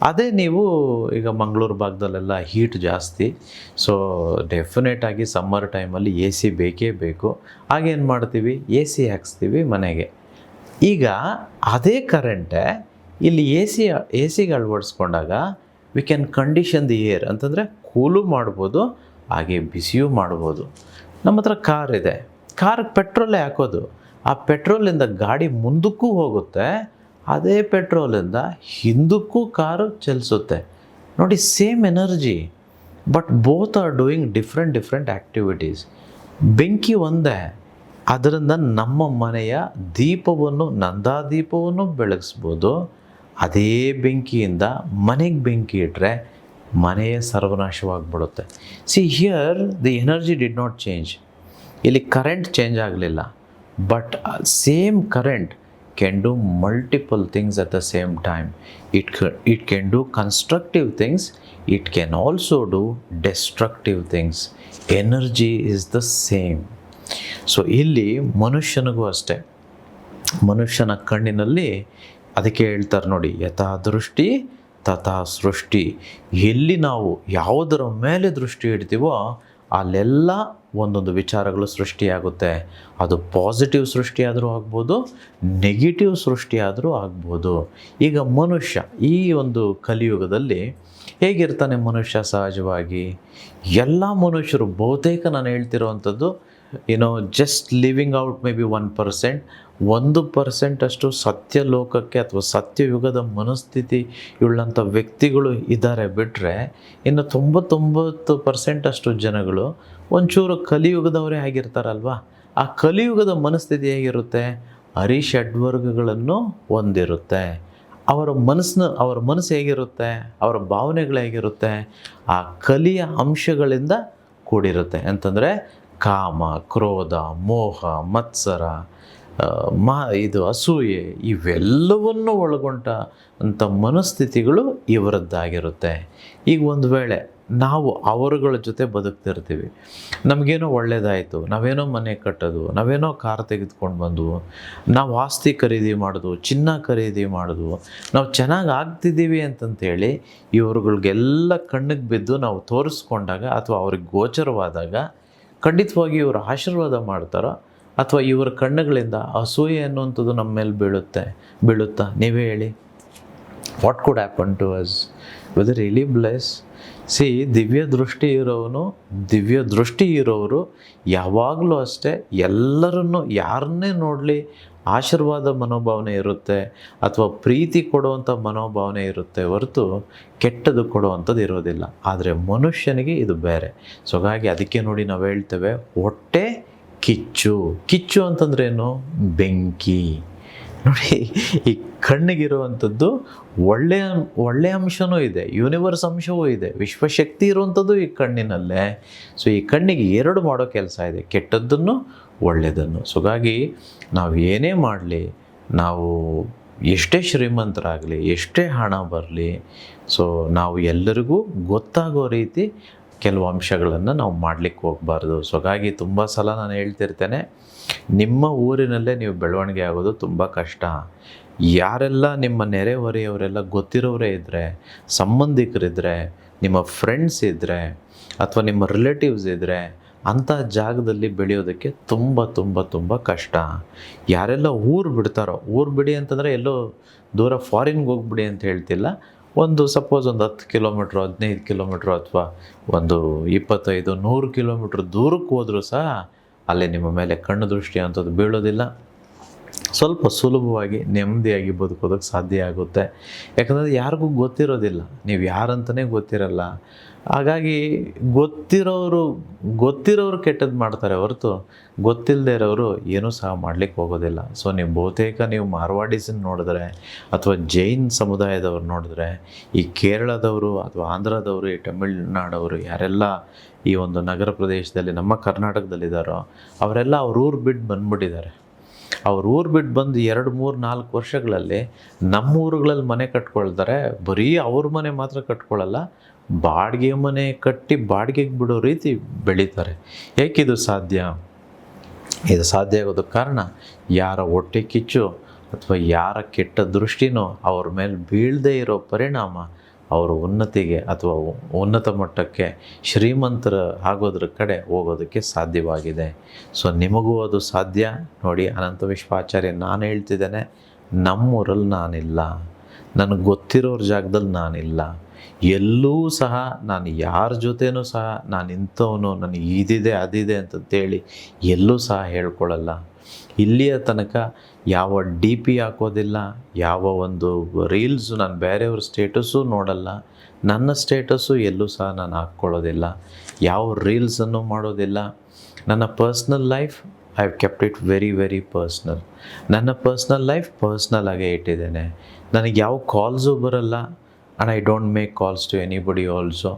ಅದೇ ನೀವು ಈಗ ಮಂಗಳೂರು ಭಾಗದಲ್ಲೆಲ್ಲ ಹೀಟ್ ಜಾಸ್ತಿ, ಸೊ ಡೆಫಿನೆಟಾಗಿ ಸಮ್ಮರ್ ಟೈಮಲ್ಲಿ ಎ ಸಿ ಬೇಕೇ ಬೇಕು. ಆಗೇನು ಮಾಡ್ತೀವಿ, ಎ ಸಿ ಹಾಕ್ಸ್ತೀವಿ ಮನೆಗೆ. ಈಗ ಅದೇ ಕರೆಂಟೇ ಇಲ್ಲಿ ಎ ಸಿಗೆ ಅಳವಡಿಸ್ಕೊಂಡಾಗ we can condition the air, ಅಂತಂದರೆ ಕೂಲು ಮಾಡ್ಬೋದು, ಹಾಗೆ ಬಿಸಿಯೂ ಮಾಡ್ಬೋದು. ನಮ್ಮ ಹತ್ರ ಕಾರ್ ಇದೆ, ಕಾರ್ಗೆ ಪೆಟ್ರೋಲೇ ಹಾಕೋದು, ಆ ಪೆಟ್ರೋಲಿಂದ ಗಾಡಿ ಮುಂದಕ್ಕೂ ಹೋಗುತ್ತೆ, ಅದೇ ಪೆಟ್ರೋಲಿಂದ ಹಿಂದಕ್ಕೂ ಕಾರು ಚಲಿಸುತ್ತೆ. ನೋಡಿ, same energy, but both are doing different activities. ಬೆಂಕಿ ಒಂದೇ, ಅದರಿಂದ ನಮ್ಮ ಮನೆಯ ದೀಪವನ್ನು, ನಂದಾದೀಪವನ್ನು ಬೆಳಗಿಸ್ಬೋದು. ಅದೇ ಬೆಂಕಿಯಿಂದ ಮನೆಗೆ ಬೆಂಕಿ ಇಟ್ಟರೆ ಮನೆಯೇ ಸರ್ವನಾಶವಾಗಿಬಿಡುತ್ತೆ. See here the energy did not change. ಇಲ್ಲಿ ಕರೆಂಟ್ ಚೇಂಜ್ ಆಗಲಿಲ್ಲ, but same current can do multiple things at the same time. It can do constructive things, it can also do destructive things. Energy is the same. So ಇಲ್ಲಿ ಮನುಷ್ಯನಿಗೂ ಅಷ್ಟೇ, ಮನುಷ್ಯನ ಕಣ್ಣಿನಲ್ಲಿ ಅದಕ್ಕೆ ಹೇಳ್ತಾರೆ ನೋಡಿ, ಯಥಾ ದೃಷ್ಟಿ ತಥಾ ಸೃಷ್ಟಿ. ಎಲ್ಲಿ ನಾವು ಯಾವುದರ ಮೇಲೆ ದೃಷ್ಟಿ ಇಡ್ತೀವೋ ಅಲ್ಲೆಲ್ಲ ಒಂದೊಂದು ವಿಚಾರಗಳು ಸೃಷ್ಟಿಯಾಗುತ್ತೆ. ಅದು ಪಾಸಿಟಿವ್ ಸೃಷ್ಟಿಯಾದರೂ ಆಗ್ಬೋದು, ನೆಗೆಟಿವ್ ಸೃಷ್ಟಿಯಾದರೂ ಆಗ್ಬೋದು. ಈಗ ಮನುಷ್ಯ ಈ ಒಂದು ಕಲಿಯುಗದಲ್ಲಿ ಹೇಗಿರ್ತಾನೆ ಮನುಷ್ಯ? ಸಹಜವಾಗಿ ಎಲ್ಲ ಮನುಷ್ಯರು, ಬಹುತೇಕ ನಾನು ಹೇಳ್ತಿರೋವಂಥದ್ದು just living out may be 1% ಅಷ್ಟು ಸತ್ಯ ಲೋಕಕ್ಕೆ ಅಥವಾ ಸತ್ಯಯುಗದ ಮನಸ್ಥಿತಿ ಉಳ್ಳಂಥ ವ್ಯಕ್ತಿಗಳು ಇದ್ದಾರೆ ಬಿಟ್ಟರೆ, ಇನ್ನು 99% ಅಷ್ಟು ಜನಗಳು ಒಂಚೂರು ಕಲಿಯುಗದವರೇ ಆಗಿರ್ತಾರಲ್ವ. ಆ ಕಲಿಯುಗದ ಮನಸ್ಥಿತಿ ಹೇಗಿರುತ್ತೆ? ಅರಿಷಡ್ವರ್ಗಗಳನ್ನು ಹೊಂದಿರುತ್ತೆ. ಅವರ ಮನಸ್ಸು ಹೇಗಿರುತ್ತೆ? ಅವರ ಭಾವನೆಗಳು ಹೇಗಿರುತ್ತೆ? ಆ ಕಲಿಯ ಅಂಶಗಳಿಂದ ಕೂಡಿರುತ್ತೆ. ಅಂತಂದರೆ ಕಾಮ, ಕ್ರೋಧ, ಮೋಹ, ಮತ್ಸರ, ಇದು ಅಸೂಯೆ, ಇವೆಲ್ಲವನ್ನು ಒಳಗೊಂಡ ಅಂಥ ಮನಸ್ಥಿತಿಗಳು ಇವರದ್ದಾಗಿರುತ್ತೆ. ಈಗ ಒಂದು ವೇಳೆ ನಾವು ಅವರುಗಳ ಜೊತೆ ಬದುಕ್ತಿರ್ತೀವಿ, ನಮಗೇನೋ ಒಳ್ಳೆಯದಾಯಿತು, ನಾವೇನೋ ಮನೆ ಕಟ್ಟೋದು, ನಾವೇನೋ ಕಾರ್ ತೆಗೆದುಕೊಂಡು ಬಂದವು, ನಾವು ಆಸ್ತಿ ಖರೀದಿ ಮಾಡೋದು, ಚಿನ್ನ ಖರೀದಿ ಮಾಡೋದು, ನಾವು ಚೆನ್ನಾಗಿ ಆಗ್ತಿದ್ದೀವಿ ಅಂತಂತೇಳಿ ಇವ್ರುಗಳಿಗೆಲ್ಲ ಕಣ್ಣಿಗೆ ಬಿದ್ದು ನಾವು ತೋರಿಸ್ಕೊಂಡಾಗ ಅಥವಾ ಅವ್ರಿಗೆ ಗೋಚರವಾದಾಗ ಖಂಡಿತವಾಗಿ ಇವರು ಆಶೀರ್ವಾದ ಮಾಡ್ತಾರೋ ಅಥವಾ ಇವರ ಕಣ್ಣುಗಳಿಂದ ಅಸೂಯೆ ಅನ್ನುವಂಥದ್ದು ನಮ್ಮ ಮೇಲೆ ಬೀಳುತ್ತಾ? ನೀವೇ ಹೇಳಿ. What could happen to us? Whether really bless? See, ದಿವ್ಯ ದೃಷ್ಟಿ ಇರೋರು ಯಾವಾಗಲೂ ಅಷ್ಟೇ ಎಲ್ಲರನ್ನು, ಯಾರನ್ನೇ ನೋಡಲಿ ಆಶೀರ್ವಾದ ಮನೋಭಾವನೆ ಇರುತ್ತೆ ಅಥವಾ ಪ್ರೀತಿ ಕೊಡುವಂಥ ಮನೋಭಾವನೆ ಇರುತ್ತೆ ಹೊರತು ಕೆಟ್ಟದ್ದು ಕೊಡುವಂಥದ್ದು ಇರೋದಿಲ್ಲ. ಆದರೆ ಮನುಷ್ಯನಿಗೆ ಇದು ಬೇರೆ. ಸೊ ಹಾಗಾಗಿ ಅದಕ್ಕೆ ನೋಡಿ ನಾವು ಹೇಳ್ತೇವೆ, ಹೊಟ್ಟೆ ಕಿಚ್ಚು ಅಂತಂದ್ರೇನು? ಬೆಂಕಿ. ನೋಡಿ, ಈ ಕಣ್ಣಿಗಿರುವಂಥದ್ದು ಒಳ್ಳೆಯ ಅಂಶವೂ ಇದೆ, ಯೂನಿವರ್ಸ್ ಅಂಶವೂ ಇದೆ, ವಿಶ್ವಶಕ್ತಿ ಇರುವಂಥದ್ದು ಈ ಕಣ್ಣಿನಲ್ಲೇ. ಸೊ ಈ ಕಣ್ಣಿಗೆ ಎರಡು ಮಾಡೋ ಕೆಲಸ ಇದೆ, ಕೆಟ್ಟದ್ದನ್ನು ಒಳ್ಳೆಯದನ್ನು. ಸೊ ಹಾಗಾಗಿ ನಾವು ಏನೇ ಮಾಡಲಿ, ನಾವು ಎಷ್ಟೇ ಶ್ರೀಮಂತರಾಗಲಿ, ಎಷ್ಟೇ ಹಣ ಬರಲಿ, ಸೊ ನಾವು ಎಲ್ಲರಿಗೂ ಗೊತ್ತಾಗೋ ರೀತಿ ಕೆಲವು ಅಂಶಗಳನ್ನು ನಾವು ಮಾಡಲಿಕ್ಕೆ ಹೋಗಬಾರ್ದು. ಸೊ ಹಾಗಾಗಿ ತುಂಬ ಸಲ ನಾನು ಹೇಳ್ತಿರ್ತೇನೆ, ನಿಮ್ಮ ಊರಿನಲ್ಲೇ ನೀವು ಬೆಳವಣಿಗೆ ಆಗೋದು ತುಂಬ ಕಷ್ಟ. ಯಾರೆಲ್ಲ ನಿಮ್ಮ ನೆರೆಹೊರೆಯವರೆಲ್ಲ ಗೊತ್ತಿರೋರೇ ಇದ್ದರೆ, ಸಂಬಂಧಿಕರಿದ್ದರೆ, ನಿಮ್ಮ ಫ್ರೆಂಡ್ಸ್ ಇದ್ದರೆ ಅಥವಾ ನಿಮ್ಮ ರಿಲೇಟಿವ್ಸ್ ಇದ್ದರೆ, ಅಂಥ ಜಾಗದಲ್ಲಿ ಬೆಳೆಯೋದಕ್ಕೆ ತುಂಬ ಕಷ್ಟ. ಯಾರೆಲ್ಲ ಊರು ಬಿಡ್ತಾರೋ, ಊರು ಬಿಡಿ ಅಂತಂದರೆ ಎಲ್ಲೋ ದೂರ ಫಾರಿನ್ಗೆ ಹೋಗ್ಬಿಡಿ ಅಂತ ಹೇಳ್ತಿಲ್ಲ, ಸಪೋಸ್ ಒಂದು 10 ಕಿಲೋಮೀಟ್ರು, 15 ಕಿಲೋಮೀಟ್ರು ಅಥವಾ ಒಂದು 25-100 ಕಿಲೋಮೀಟ್ರ್ ದೂರಕ್ಕೆ ಹೋದರೂ ಸಹ ಅಲ್ಲಿ ನಿಮ್ಮ ಮೇಲೆ ಕಣ್ಣು ದೃಷ್ಟಿ ಅಂಥದ್ದು ಬೀಳೋದಿಲ್ಲ. ಸ್ವಲ್ಪ ಸುಲಭವಾಗಿ ನೆಮ್ಮದಿಯಾಗಿ ಬದುಕೋದಕ್ಕೆ ಸಾಧ್ಯ ಆಗುತ್ತೆ. ಯಾಕಂದರೆ ಯಾರಿಗೂ ಗೊತ್ತಿರೋದಿಲ್ಲ, ನೀವು ಯಾರಂತಲೇ ಗೊತ್ತಿರಲ್ಲ. ಹಾಗಾಗಿ ಗೊತ್ತಿರೋರು ಕೆಟ್ಟದ್ದು ಮಾಡ್ತಾರೆ ಹೊರತು ಗೊತ್ತಿಲ್ಲದೆ ಇರೋರು ಏನೂ ಸಹ ಮಾಡಲಿಕ್ಕೆ ಹೋಗೋದಿಲ್ಲ. ಸೊ ನೀವು ಬಹುತೇಕ ಮಾರ್ವಾಡೀಸನ್ನು ನೋಡಿದ್ರೆ ಅಥವಾ ಜೈನ್ ಸಮುದಾಯದವ್ರು ನೋಡಿದ್ರೆ, ಈ ಕೇರಳದವರು ಅಥವಾ ಆಂಧ್ರದವರು, ಈ ತಮಿಳುನಾಡವರು ಯಾರೆಲ್ಲ ಈ ಒಂದು ನಗರ ಪ್ರದೇಶದಲ್ಲಿ ನಮ್ಮ ಕರ್ನಾಟಕದಲ್ಲಿದ್ದಾರೋ ಅವರೆಲ್ಲ ಅವ್ರ ಊರು ಬಿಟ್ಟು ಬಂದುಬಿಟ್ಟಿದ್ದಾರೆ. ಅವ್ರ ಊರು ಬಿಟ್ಟು ಬಂದು 2, 3, 4 ವರ್ಷಗಳಲ್ಲಿ ನಮ್ಮ ಊರುಗಳಲ್ಲಿ ಮನೆ ಕಟ್ಕೊಳ್ತಾರೆ. ಬರೀ ಅವ್ರ ಮನೆ ಮಾತ್ರ ಕಟ್ಕೊಳ್ಳಲ್ಲ, ಬಾಡಿಗೆ ಮನೆ ಕಟ್ಟಿ ಬಾಡಿಗೆಗೆ ಬಿಡೋ ರೀತಿ ಬೆಳೀತಾರೆ. ಏಕಿದು ಸಾಧ್ಯ? ಇದು ಸಾಧ್ಯ ಆಗೋದಕ್ಕೆ ಕಾರಣ ಯಾರ ಹೊಟ್ಟೆ ಕಿಚ್ಚು ಅಥವಾ ಯಾರ ಕೆಟ್ಟ ದೃಷ್ಟಿನೋ ಅವ್ರ ಮೇಲೆ ಬೀಳದೇ ಇರೋ ಪರಿಣಾಮ ಅವರು ಉನ್ನತಿಗೆ ಅಥವಾ ಉನ್ನತ ಮಟ್ಟಕ್ಕೆ ಶ್ರೀಮಂತರ ಆಗೋದ್ರ ಕಡೆ ಹೋಗೋದಕ್ಕೆ ಸಾಧ್ಯವಾಗಿದೆ. ಸೊ ನಿಮಗೂ ಅದು ಸಾಧ್ಯ. ನೋಡಿ, ಅನಂತ ವಿಶ್ವಾಚಾರ್ಯ ನಾನು ಹೇಳ್ತಿದ್ದೇನೆ, ನಮ್ಮೂರಲ್ಲಿ ನಾನಿಲ್ಲ, ನನಗೆ ಗೊತ್ತಿರೋರ ಜಾಗದಲ್ಲಿ ನಾನಿಲ್ಲ, ಎಲ್ಲೂ ಸಹ ನಾನು ಯಾರ ಜೊತೆನೂ ಸಹ ನಾನು ಇಂಥವನು, ನನಗೆ ಇದಿದೆ ಅದಿದೆ ಅಂತಂತೇಳಿ ಎಲ್ಲೂ ಸಹ ಹೇಳ್ಕೊಳ್ಳಲ್ಲ. ಇಲ್ಲಿಯ ತನಕ ಯಾವ ಡಿ ಪಿ ಹಾಕೋದಿಲ್ಲ, ಯಾವ ಒಂದು ರೀಲ್ಸು, ನಾನು ಬೇರೆಯವ್ರ ಸ್ಟೇಟಸ್ಸು ನೋಡಲ್ಲ, ನನ್ನ ಸ್ಟೇಟಸ್ಸು ಎಲ್ಲೂ ಸಹ ನಾನು ಹಾಕ್ಕೊಳ್ಳೋದಿಲ್ಲ, ಯಾವ ರೀಲ್ಸನ್ನು ಮಾಡೋದಿಲ್ಲ. ನನ್ನ personal life I have kept it very very personal. ನನ್ನ ಪರ್ಸ್ನಲ್ ಲೈಫ್ ಪರ್ಸ್ನಲ್ ಆಗೇ ಇಟ್ಟಿದ್ದೇನೆ. ನನಗೆ ಯಾವ ಕಾಲ್ಸು ಬರಲ್ಲ, and I don't make calls to anybody also.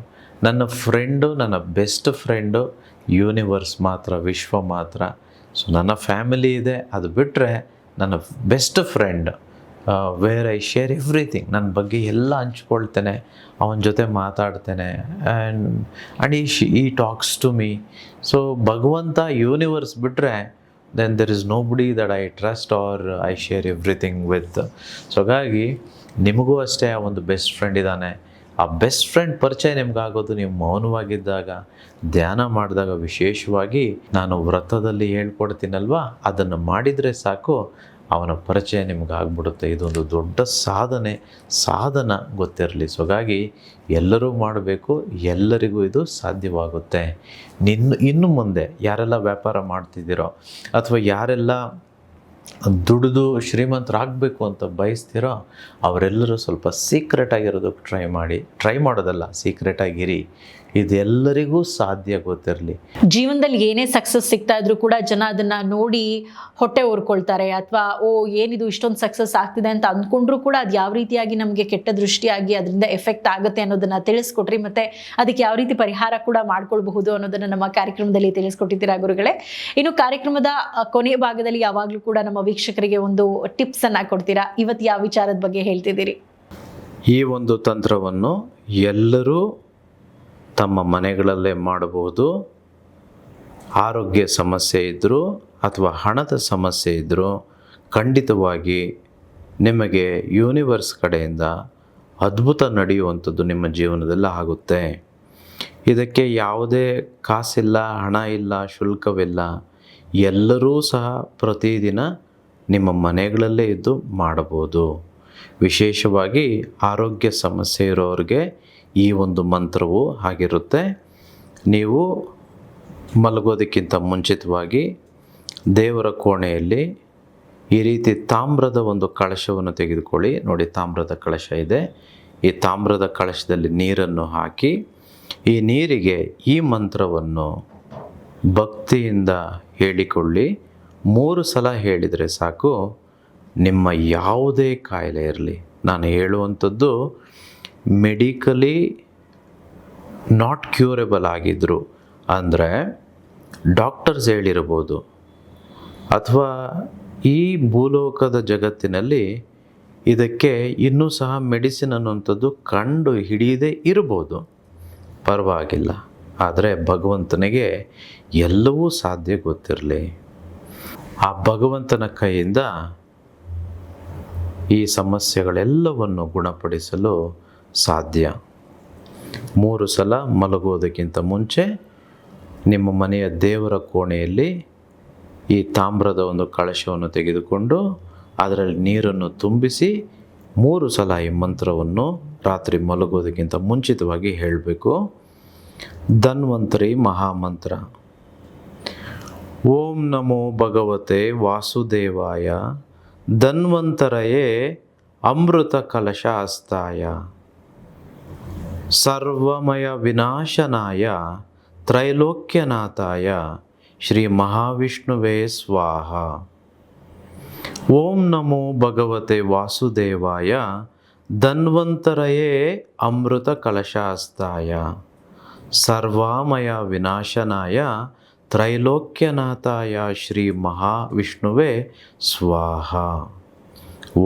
ನನ್ನ ಫ್ರೆಂಡು, ನನ್ನ ಬೆಸ್ಟ್ ಫ್ರೆಂಡು ಯೂನಿವರ್ಸ್ ಮಾತ್ರ, ವಿಶ್ವ ಮಾತ್ರ. ಸೊ ನನ್ನ ಫ್ಯಾಮಿಲಿ ಇದೆ, ಅದು ಬಿಟ್ಟರೆ ನನ್ನ best friend where I share everything, ನನ್ನ ಬಗ್ಗೆ ಎಲ್ಲ ಹಂಚ್ಕೊಳ್ತೇನೆ, ಅವನ ಜೊತೆ ಮಾತಾಡ್ತೇನೆ, and he talks to me. So ಭಗವಂತ, ಯೂನಿವರ್ಸ್ ಬಿಟ್ಟರೆ then there is nobody that I trust or I share everything with. So ಹಾಗಾಗಿ ನಿಮಗೂ ಅಷ್ಟೇ ಆ ಒಂದು ಬೆಸ್ಟ್ ಫ್ರೆಂಡ್ ಇದ್ದಾನೆ. ಆ ಬೆಸ್ಟ್ ಫ್ರೆಂಡ್ ಪರಿಚಯ ನಿಮ್ಗಾಗೋದು ನೀವು ಮೌನವಾಗಿದ್ದಾಗ, ಧ್ಯಾನ ಮಾಡಿದಾಗ. ವಿಶೇಷವಾಗಿ ನಾನು ವ್ರತದಲ್ಲಿ ಹೇಳ್ಕೊಡ್ತೀನಲ್ವ, ಅದನ್ನು ಮಾಡಿದರೆ ಸಾಕು, ಅವನ ಪರಿಚಯ ನಿಮ್ಗಾಗ್ಬಿಡುತ್ತೆ. ಇದೊಂದು ದೊಡ್ಡ ಸಾಧನ ಗೊತ್ತಿರಲಿ. ಸೊ ಹಾಗಾಗಿ ಎಲ್ಲರೂ ಮಾಡಬೇಕು, ಎಲ್ಲರಿಗೂ ಇದು ಸಾಧ್ಯವಾಗುತ್ತೆ. ಇನ್ನು ಮುಂದೆ ಯಾರೆಲ್ಲ ವ್ಯಾಪಾರ ಮಾಡ್ತಿದ್ದೀರೋ ಅಥವಾ ಯಾರೆಲ್ಲ ದುಡಿದು ಶ್ರೀಮಂತರಾಗಬೇಕು ಅಂತ ಬಯಸ್ತೀರೋ ಅವರೆಲ್ಲರೂ ಸ್ವಲ್ಪ ಸೀಕ್ರೆಟಾಗಿರೋದಕ್ಕೆ ಟ್ರೈ ಮಾಡೋದಲ್ಲ, ಸೀಕ್ರೆಟಾಗಿರಿ. ಇದೆಲ್ಲರಿಗೂ ಸಾಧ್ಯ ಗೊತ್ತಿರಲಿ. ಜೀವನದಲ್ಲಿ ಏನೇ ಸಕ್ಸಸ್ ಸಿಗ್ತಾ ಇದ್ರೂ ಕೂಡ ಜನ ಅದನ್ನು ನೋಡಿ ಹೊಟ್ಟೆ ಹೊರ್ಕೊಳ್ತಾರೆ, ಅಥವಾ ಓ ಏನಿದು ಇಷ್ಟೊಂದು ಸಕ್ಸಸ್ ಆಗ್ತಿದೆ ಅಂತ ಅಂದ್ಕೊಂಡ್ರೂ ಕೂಡ ಅದು ಯಾವ ರೀತಿಯಾಗಿ ನಮಗೆ ಕೆಟ್ಟ ದೃಷ್ಟಿಯಾಗಿ ಅದರಿಂದ ಎಫೆಕ್ಟ್ ಆಗುತ್ತೆ ಅನ್ನೋದನ್ನು ತಿಳಿಸ್ಕೊಟ್ರಿ. ಮತ್ತು ಅದಕ್ಕೆ ಯಾವ ರೀತಿ ಪರಿಹಾರ ಕೂಡ ಮಾಡ್ಕೊಳ್ಬಹುದು ಅನ್ನೋದನ್ನು ನಮ್ಮ ಕಾರ್ಯಕ್ರಮದಲ್ಲಿ ತಿಳಿಸ್ಕೊಟ್ಟಿದ್ದೀರಾ ಗುರುಗಳೇ. ಇನ್ನು ಕಾರ್ಯಕ್ರಮದ ಕೊನೆಯ ಭಾಗದಲ್ಲಿ ಯಾವಾಗಲೂ ಕೂಡ ನಮ್ಮ ವೀಕ್ಷಕರಿಗೆ ಒಂದು ಟಿಪ್ಸನ್ನು ಕೊಡ್ತೀರಾ. ಇವತ್ತು ಯಾವ ವಿಚಾರದ ಬಗ್ಗೆ ಹೇಳ್ತಿದ್ದೀರಿ? ಈ ಒಂದು ತಂತ್ರವನ್ನು ಎಲ್ಲರೂ ತಮ್ಮ ಮನೆಗಳಲ್ಲೇ ಮಾಡಬಹುದು. ಆರೋಗ್ಯ ಸಮಸ್ಯೆ ಇದ್ದರೂ ಅಥವಾ ಹಣದ ಸಮಸ್ಯೆ ಇದ್ದರೂ ಖಂಡಿತವಾಗಿ ನಿಮಗೆ ಯೂನಿವರ್ಸ್ ಕಡೆಯಿಂದ ಅದ್ಭುತ ನಡೆಯುವಂಥದ್ದು ನಿಮ್ಮ ಜೀವನದಲ್ಲಿ ಆಗುತ್ತೆ. ಇದಕ್ಕೆ ಯಾವುದೇ ಕಾಸಿಲ್ಲ, ಹಣ ಇಲ್ಲ, ಶುಲ್ಕವಿಲ್ಲ. ಎಲ್ಲರೂ ಸಹ ಪ್ರತಿದಿನ ನಿಮ್ಮ ಮನೆಗಳಲ್ಲೇ ಇದ್ದು ಮಾಡಬಹುದು. ವಿಶೇಷವಾಗಿ ಆರೋಗ್ಯ ಸಮಸ್ಯೆ ಇರೋರಿಗೆ ಈ ಒಂದು ಮಂತ್ರವು ಆಗಿರುತ್ತೆ. ನೀವು ಮಲಗೋದಕ್ಕಿಂತ ಮುಂಚಿತವಾಗಿ ದೇವರ ಕೋಣೆಯಲ್ಲಿ ಈ ರೀತಿ ತಾಮ್ರದ ಒಂದು ಕಳಶವನ್ನು ತೆಗೆದುಕೊಳ್ಳಿ. ನೋಡಿ, ತಾಮ್ರದ ಕಳಶ ಇದೆ. ಈ ತಾಮ್ರದ ಕಳಶದಲ್ಲಿ ನೀರನ್ನು ಹಾಕಿ, ಈ ನೀರಿಗೆ ಈ ಮಂತ್ರವನ್ನು ಭಕ್ತಿಯಿಂದ ಹೇಳಿಕೊಳ್ಳಿ. 3 ಸಲ ಹೇಳಿದರೆ ಸಾಕು. ನಿಮ್ಮ ಯಾವುದೇ ಕಾಯಿಲೆ ಇರಲಿ, ನಾನು ಹೇಳುವಂಥದ್ದು ಮೆಡಿಕಲಿ ನಾಟ್ ಕ್ಯೂರೆಬಲ್ ಆಗಿದ್ದರು ಅಂದರೆ ಡಾಕ್ಟರ್ಸ್ ಹೇಳಿರ್ಬೋದು, ಅಥವಾ ಈ ಭೂಲೋಕದ ಜಗತ್ತಿನಲ್ಲಿ ಇದಕ್ಕೆ ಇನ್ನೂ ಸಹ ಮೆಡಿಸಿನ್ ಅನ್ನುವಂಥದ್ದು ಕಂಡು ಹಿಡಿಯದೇ ಇರ್ಬೋದು, ಪರವಾಗಿಲ್ಲ. ಆದರೆ ಭಗವಂತನಿಗೆ ಎಲ್ಲವೂ ಸಾಧ್ಯ ಗೊತ್ತಿರಲಿ. ಆ ಭಗವಂತನ ಕೈಯಿಂದ ಈ ಸಮಸ್ಯೆಗಳೆಲ್ಲವನ್ನು ಗುಣಪಡಿಸಲು ಸಾಧ್ಯ. 3 ಸಲ ಮಲಗುವುದಕ್ಕಿಂತ ಮುಂಚೆ ನಿಮ್ಮ ಮನೆಯ ದೇವರ ಕೋಣೆಯಲ್ಲಿ ಈ ತಾಮ್ರದ ಒಂದು ಕಳಶವನ್ನು ತೆಗೆದುಕೊಂಡು ಅದರಲ್ಲಿ ನೀರನ್ನು ತುಂಬಿಸಿ 3 ಸಲ ಈ ಮಂತ್ರವನ್ನು ರಾತ್ರಿ ಮಲಗುವುದಕ್ಕಿಂತ ಮುಂಚಿತವಾಗಿ ಹೇಳಬೇಕು. ಧನ್ವಂತರಿ ಮಹಾಮಂತ್ರ. ಓಂ ನಮೋ ಭಗವತೆ ವಾಸುದೇವಾಯ ಧನ್ವಂತರಯೇ ಅಮೃತ ಕಲಶ ಹಸ್ತಾಯ ಸರ್ವಮಯ ವಿನಾಶನಾಯ ತ್ರೈಲೋಕ್ಯನಾಥಾಯ ಶ್ರೀ ಮಹಾವಿಷ್ಣುವೇ ಸ್ವಾಹ. ಓಂ ನಮೋ ಭಗವತೆ ವಾಸುದೇವಾಯ ಧನ್ವಂತರಯೇ ಅಮೃತ ಕಲಶ ಹಸ್ತಾಯ ಸರ್ವಮಯ ವಿನಾಶನಾಯ ತ್ರೈಲೋಕ್ಯನಾಥಾಯ ಶ್ರೀ ಮಹಾವಿಷ್ಣುವೇ ಸ್ವಾಹ.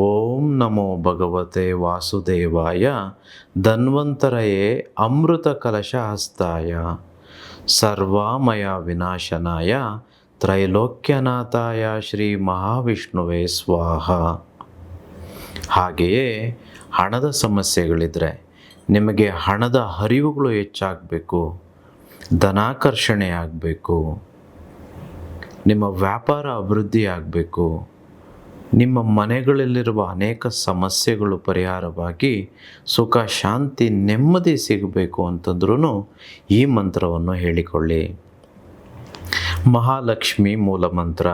ಓಂ ನಮೋ ಭಗವತೆ ವಾಸುದೇವಾಯ ಧನ್ವಂತರಯೇ ಅಮೃತ ಕಲಶ ಹಸ್ತಾಯ ಸರ್ವಮಯ ವಿನಾಶನಾಯ ತ್ರೈಲೋಕ್ಯನಾಥಾಯ ಶ್ರೀ ಮಹಾವಿಷ್ಣುವೇ ಸ್ವಾಹ. ಹಾಗೆಯೇ ಹಣದ ಸಮಸ್ಯೆಗಳಿದ್ದರೆ ನಿಮಗೆ ಹಣದ ಹರಿವುಗಳು ಹೆಚ್ಚಾಗಬೇಕು, ಧನಾಕರ್ಷಣೆ ಆಗಬೇಕು, ನಿಮ್ಮ ವ್ಯಾಪಾರ ಅಭಿವೃದ್ಧಿ ಆಗಬೇಕು, ನಿಮ್ಮ ಮನೆಗಳಲ್ಲಿರುವ ಅನೇಕ ಸಮಸ್ಯೆಗಳು ಪರಿಹಾರವಾಗಿ ಸುಖ ಶಾಂತಿ ನೆಮ್ಮದಿ ಸಿಗಬೇಕು ಅಂತಂದ್ರೂ ಈ ಮಂತ್ರವನ್ನು ಹೇಳಿಕೊಳ್ಳಿ. ಮಹಾಲಕ್ಷ್ಮಿ ಮೂಲ ಮಂತ್ರ.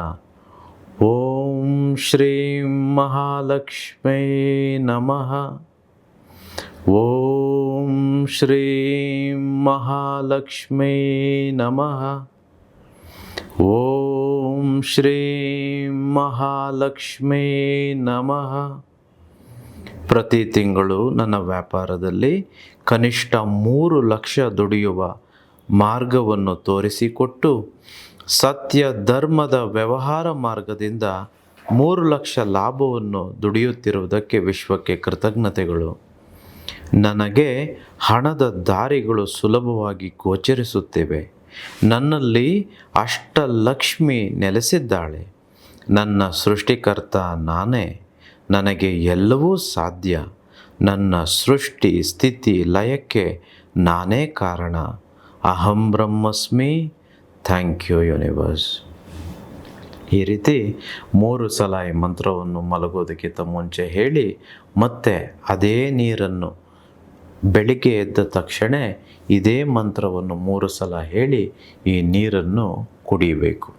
ಓಂ ಶ್ರೀಂ ಮಹಾಲಕ್ಷ್ಮೀ ನಮಃ. ಓಂ ಶ್ರೀಂ ಮಹಾಲಕ್ಷ್ಮೀ ನಮಃ. ಓಂ ಶ್ರೀಂ ಮಹಾಲಕ್ಷ್ಮೀ ನಮಃ. ಪ್ರತಿ ತಿಂಗಳು ನನ್ನ ವ್ಯಾಪಾರದಲ್ಲಿ ಕನಿಷ್ಠ 3 ಲಕ್ಷ ದುಡಿಯುವ ಮಾರ್ಗವನ್ನು ತೋರಿಸಿಕೊಟ್ಟು ಸತ್ಯ ಧರ್ಮದ ವ್ಯವಹಾರ ಮಾರ್ಗದಿಂದ 3 ಲಕ್ಷ ಲಾಭವನ್ನು ದುಡಿಯುತ್ತಿರುವುದಕ್ಕೆ ವಿಶ್ವಕ್ಕೆ ಕೃತಜ್ಞತೆಗಳು. ನನಗೆ ಹಣದ ದಾರಿಗಳು ಸುಲಭವಾಗಿ ಗೋಚರಿಸುತ್ತಿವೆ. ನನ್ನಲ್ಲಿ ಅಷ್ಟಲಕ್ಷ್ಮಿ ನೆಲೆಸಿದ್ದಾಳೆ. ನನ್ನ ಸೃಷ್ಟಿಕರ್ತ ನಾನೇ. ನನಗೆ ಎಲ್ಲವೂ ಸಾಧ್ಯ. ನನ್ನ ಸೃಷ್ಟಿ ಸ್ಥಿತಿ ಲಯಕ್ಕೆ ನಾನೇ ಕಾರಣ. ಅಹಂ ಬ್ರಹ್ಮಸ್ಮಿ. Thank you universe. ಈ ರೀತಿ 3 ಸಲ ಈ ಮಂತ್ರವನ್ನು ಮಲಗೋದಕ್ಕಿಂತ ಮುಂಚೆ ಹೇಳಿ, ಮತ್ತೆ ಅದೇ ನೀರನ್ನು ಬೆಳಿಗ್ಗೆ ಎದ್ದ ತಕ್ಷಣ ಇದೇ ಮಂತ್ರವನ್ನು 3 ಸಲ ಹೇಳಿ ಈ ನೀರನ್ನು ಕುಡಿಯಬೇಕು.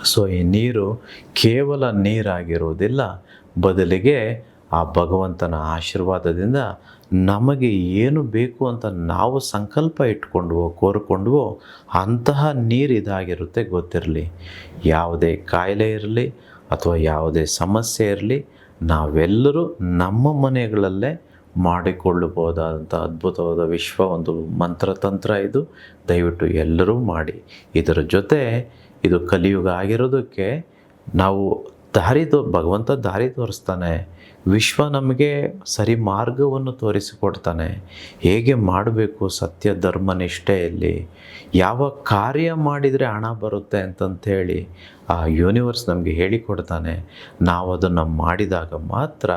ಸೊ ಈ ನೀರು ಕೇವಲ ನೀರಾಗಿರುವುದಿಲ್ಲ, ಬದಲಿಗೆ ಆ ಭಗವಂತನ ಆಶೀರ್ವಾದದಿಂದ ನಮಗೆ ಏನು ಬೇಕು ಅಂತ ನಾವು ಸಂಕಲ್ಪ ಇಟ್ಕೊಂಡ್ವೋ ಕೋರಿಕೊಂಡ್ವೋ ಅಂತಹ ನೀರು ಇದಾಗಿರುತ್ತೆ. ಗೊತ್ತಿರಲಿ, ಯಾವುದೇ ಕಾಯಿಲೆ ಇರಲಿ ಅಥವಾ ಯಾವುದೇ ಸಮಸ್ಯೆ ಇರಲಿ, ನಾವೆಲ್ಲರೂ ನಮ್ಮ ಮನೆಗಳಲ್ಲೇ ಮಾಡಿಕೊಳ್ಳಬಹುದಾದಂಥ ಅದ್ಭುತವಾದ ಒಂದು ಮಂತ್ರತಂತ್ರ ಇದು. ದಯವಿಟ್ಟು ಎಲ್ಲರೂ ಮಾಡಿ. ಇದರ ಜೊತೆ ಇದು ಕಲಿಯುಗ ಆಗಿರೋದಕ್ಕೆ ನಾವು ಭಗವಂತ ದಾರಿ ತೋರಿಸ್ತಾನೆ. ವಿಶ್ವ ನಮಗೆ ಸರಿ ಮಾರ್ಗವನ್ನು ತೋರಿಸಿಕೊಡ್ತಾನೆ. ಹೇಗೆ ಮಾಡಬೇಕು ಸತ್ಯ ಧರ್ಮ ನಿಷ್ಠೆಯಲ್ಲಿ, ಯಾವ ಕಾರ್ಯ ಮಾಡಿದರೆ ಹಣ ಬರುತ್ತೆ ಅಂತಂಥೇಳಿ ಆ ಯೂನಿವರ್ಸ್ ನಮಗೆ ಹೇಳಿಕೊಡ್ತಾನೆ. ನಾವು ಅದನ್ನು ಮಾಡಿದಾಗ ಮಾತ್ರ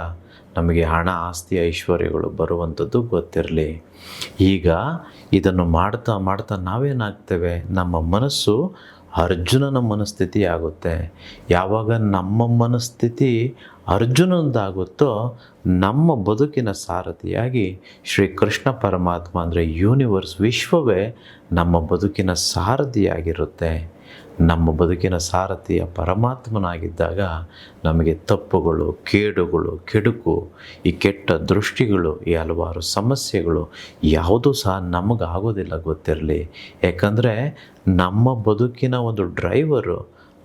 ನಮಗೆ ಹಣ ಆಸ್ತಿ ಐಶ್ವರ್ಯಗಳು ಬರುವಂಥದ್ದು ಗೊತ್ತಿರಲಿ. ಈಗ ಇದನ್ನು ಮಾಡ್ತಾ ಮಾಡ್ತಾ ನಾವೇನಾಗ್ತೇವೆ, ನಮ್ಮ ಮನಸ್ಸು ಅರ್ಜುನನ ಮನಸ್ಥಿತಿ ಆಗುತ್ತೆ. ಯಾವಾಗ ನಮ್ಮ ಮನಸ್ಥಿತಿ ಅರ್ಜುನಂದಾಗುತ್ತೋ ನಮ್ಮ ಬದುಕಿನ ಸಾರಥಿಯಾಗಿ ಶ್ರೀಕೃಷ್ಣ ಪರಮಾತ್ಮ ಅಂದರೆ ಯೂನಿವರ್ಸ್ ವಿಶ್ವವೇ ನಮ್ಮ ಬದುಕಿನ ಸಾರಥಿಯಾಗಿರುತ್ತೆ. ನಮ್ಮ ಬದುಕಿನ ಸಾರಥಿಯ ಪರಮಾತ್ಮನಾಗಿದ್ದಾಗ ನಮಗೆ ತಪ್ಪುಗಳು, ಕೇಡುಗಳು, ಕೆಡುಕು, ಈ ಕೆಟ್ಟ ದೃಷ್ಟಿಗಳು, ಈ ಹಲವಾರು ಸಮಸ್ಯೆಗಳು ಯಾವುದೂ ಸಹ ನಮಗಾಗೋದಿಲ್ಲ. ಗೊತ್ತಿರಲಿ, ಯಾಕಂದರೆ ನಮ್ಮ ಬದುಕಿನ ಒಂದು ಡ್ರೈವರು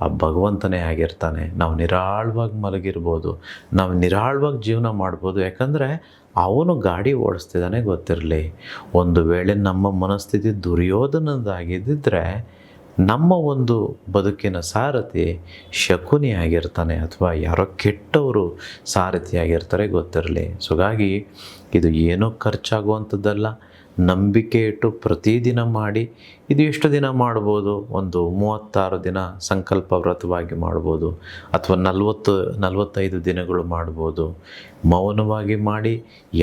ಆ ಭಗವಂತನೇ ಆಗಿರ್ತಾನೆ. ನಾವು ನಿರಾಳವಾಗಿ ಮಲಗಿರ್ಬೋದು, ನಾವು ನಿರಾಳವಾಗಿ ಜೀವನ ಮಾಡ್ಬೋದು, ಯಾಕಂದರೆ ಅವನು ಗಾಡಿ ಓಡಿಸ್ತಿದ್ದಾನೆ. ಗೊತ್ತಿರಲಿ, ಒಂದು ವೇಳೆ ನಮ್ಮ ಮನಸ್ಥಿತಿ ದುರ್ಯೋಧನದಾಗಿದ್ದರೆ ನಮ್ಮ ಒಂದು ಬದುಕಿನ ಸಾರಥಿ ಶಕುನಿ ಆಗಿರ್ತಾನೆ, ಅಥವಾ ಯಾರೋ ಕೆಟ್ಟವರು ಸಾರಥಿಯಾಗಿರ್ತಾರೆ. ಗೊತ್ತಿರಲಿ. ಸೊ ಹಾಗಾಗಿ ಇದು ಏನೂ ಖರ್ಚಾಗುವಂಥದ್ದಲ್ಲ. ನಂಬಿಕೆ ಇಟ್ಟು ಪ್ರತಿದಿನ ಮಾಡಿ. ಇದು ಎಷ್ಟು ದಿನ ಮಾಡ್ಬೋದು? ಒಂದು 36 ದಿನ ಸಂಕಲ್ಪ ವ್ರತವಾಗಿ ಮಾಡ್ಬೋದು, ಅಥವಾ 45 ದಿನಗಳು ಮಾಡ್ಬೋದು. ಮೌನವಾಗಿ ಮಾಡಿ.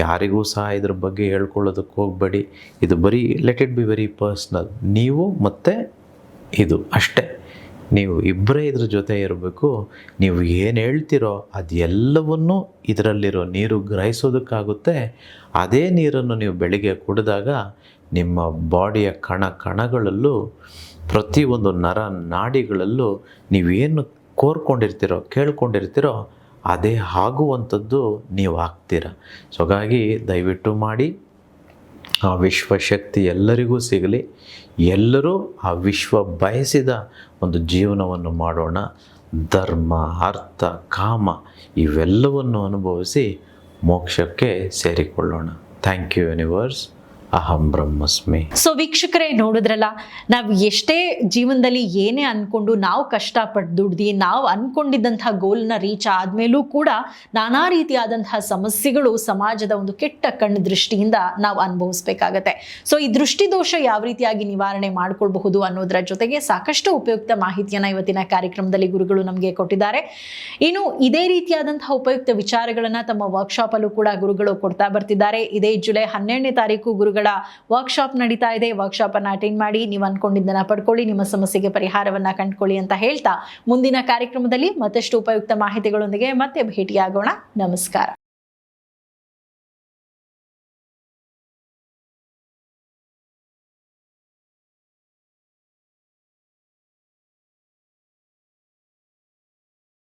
ಯಾರಿಗೂ ಸಹ ಇದ್ರ ಬಗ್ಗೆ ಹೇಳ್ಕೊಳ್ಳೋದಕ್ಕೆ ಹೋಗಬೇಡಿ. ಇದು ಬರೀ let it be very personal. ನೀವು ಮತ್ತು ಇದು ಅಷ್ಟೇ. ನೀವು ಇಬ್ಬರೇ ಇದ್ರ ಜೊತೆ ಇರಬೇಕು. ನೀವು ಏನು ಹೇಳ್ತಿರೋ ಅದೆಲ್ಲವನ್ನೂ ಇದರಲ್ಲಿರೋ ನೀರು ಗ್ರಹಿಸೋದಕ್ಕಾಗುತ್ತೆ. ಅದೇ ನೀರನ್ನು ನೀವು ಬೆಳಿಗ್ಗೆ ಕುಡಿದಾಗ ನಿಮ್ಮ ಬಾಡಿಯ ಕಣಗಳಲ್ಲೂ ಪ್ರತಿಯೊಂದು ನರ ನಾಡಿಗಳಲ್ಲೂ ನೀವೇನು ಕೋರ್ಕೊಂಡಿರ್ತೀರೋ ಕೇಳ್ಕೊಂಡಿರ್ತೀರೋ ಅದೇ ಆಗುವಂಥದ್ದು ನೀವು ಆಗ್ತೀರ. ಸೊ ಹಾಗಾಗಿ ದಯವಿಟ್ಟು ಮಾಡಿ. ಆ ವಿಶ್ವಶಕ್ತಿ ಎಲ್ಲರಿಗೂ ಸಿಗಲಿ. ಎಲ್ಲರೂ ಆ ವಿಶ್ವ ಬಯಸಿದ ಒಂದು ಜೀವನವನ್ನು ಮಾಡೋಣ. ಧರ್ಮ, ಅರ್ಥ, ಕಾಮ ಇವೆಲ್ಲವನ್ನು ಅನುಭವಿಸಿ ಮೋಕ್ಷಕ್ಕೆ ಸೇರಿಕೊಳ್ಳೋಣ. Thank you universe. ಅಹಂ ಬ್ರಹ್ಮಸ್ಮಿ. ಸೊ ವೀಕ್ಷಕರೇ, ನೋಡಿದ್ರಲ್ಲ, ನಾವು ಎಷ್ಟೇ ಜೀವನದಲ್ಲಿ ಏನೇ ಅನ್ಕೊಂಡು ನಾವು ಕಷ್ಟಪಟ್ಟು ದುಡ್ದು ನಾವು ಅನ್ಕೊಂಡಿದ್ದಂತಹ ಗೋಲ್ನ ರೀಚ್ ಆದ್ಮೇಲೂ ಕೂಡ ನಾನಾ ರೀತಿಯಾದಂತಹ ಸಮಸ್ಯೆಗಳು ಸಮಾಜದ ಒಂದು ಕೆಟ್ಟ ಕಣ್ಣು ದೃಷ್ಟಿಯಿಂದ ನಾವು ಅನುಭವಿಸ್ಬೇಕಾಗತ್ತೆ. ಸೊ ಈ ದೃಷ್ಟಿ ದೋಷ ಯಾವ ರೀತಿಯಾಗಿ ನಿವಾರಣೆ ಮಾಡ್ಕೊಳ್ಬಹುದು ಅನ್ನೋದರ ಜೊತೆಗೆ ಸಾಕಷ್ಟು ಉಪಯುಕ್ತ ಮಾಹಿತಿಯನ್ನ ಇವತ್ತಿನ ಕಾರ್ಯಕ್ರಮದಲ್ಲಿ ಗುರುಗಳು ನಮಗೆ ಕೊಟ್ಟಿದ್ದಾರೆ. ಇನ್ನು ಇದೇ ರೀತಿಯಾದಂತಹ ಉಪಯುಕ್ತ ವಿಚಾರಗಳನ್ನ ತಮ್ಮ ವರ್ಕ್ಶಾಪ್ ಅಲ್ಲೂ ಕೂಡ ಗುರುಗಳು ಕೊಡ್ತಾ ಬರ್ತಿದ್ದಾರೆ. ಇದೇ ಜುಲೈ 12ನೇ ತಾರೀಕು ಗುರುಗಳ ವರ್ಕ್ಶಾಪ್ ನಡೀತಾ ಇದೆ. ವರ್ಕ್ಶಾಪ್ ಅನ್ನ ಅಟೆಂಡ್ ಮಾಡಿ ನೀವು ಅನ್ಕೊಂಡಿದ್ದನ್ನ ಪಡ್ಕೊಳ್ಳಿ, ನಿಮ್ಮ ಸಮಸ್ಯೆಗೆ ಪರಿಹಾರವನ್ನ ಕಂಡುಕೊಳ್ಳಿ ಅಂತ ಹೇಳ್ತಾ ಮುಂದಿನ ಕಾರ್ಯಕ್ರಮದಲ್ಲಿ ಮತ್ತಷ್ಟು ಉಪಯುಕ್ತ ಮಾಹಿತಿಗಳೊಂದಿಗೆ ಮತ್ತೆ ಭೇಟಿಯಾಗೋಣ. ನಮಸ್ಕಾರ.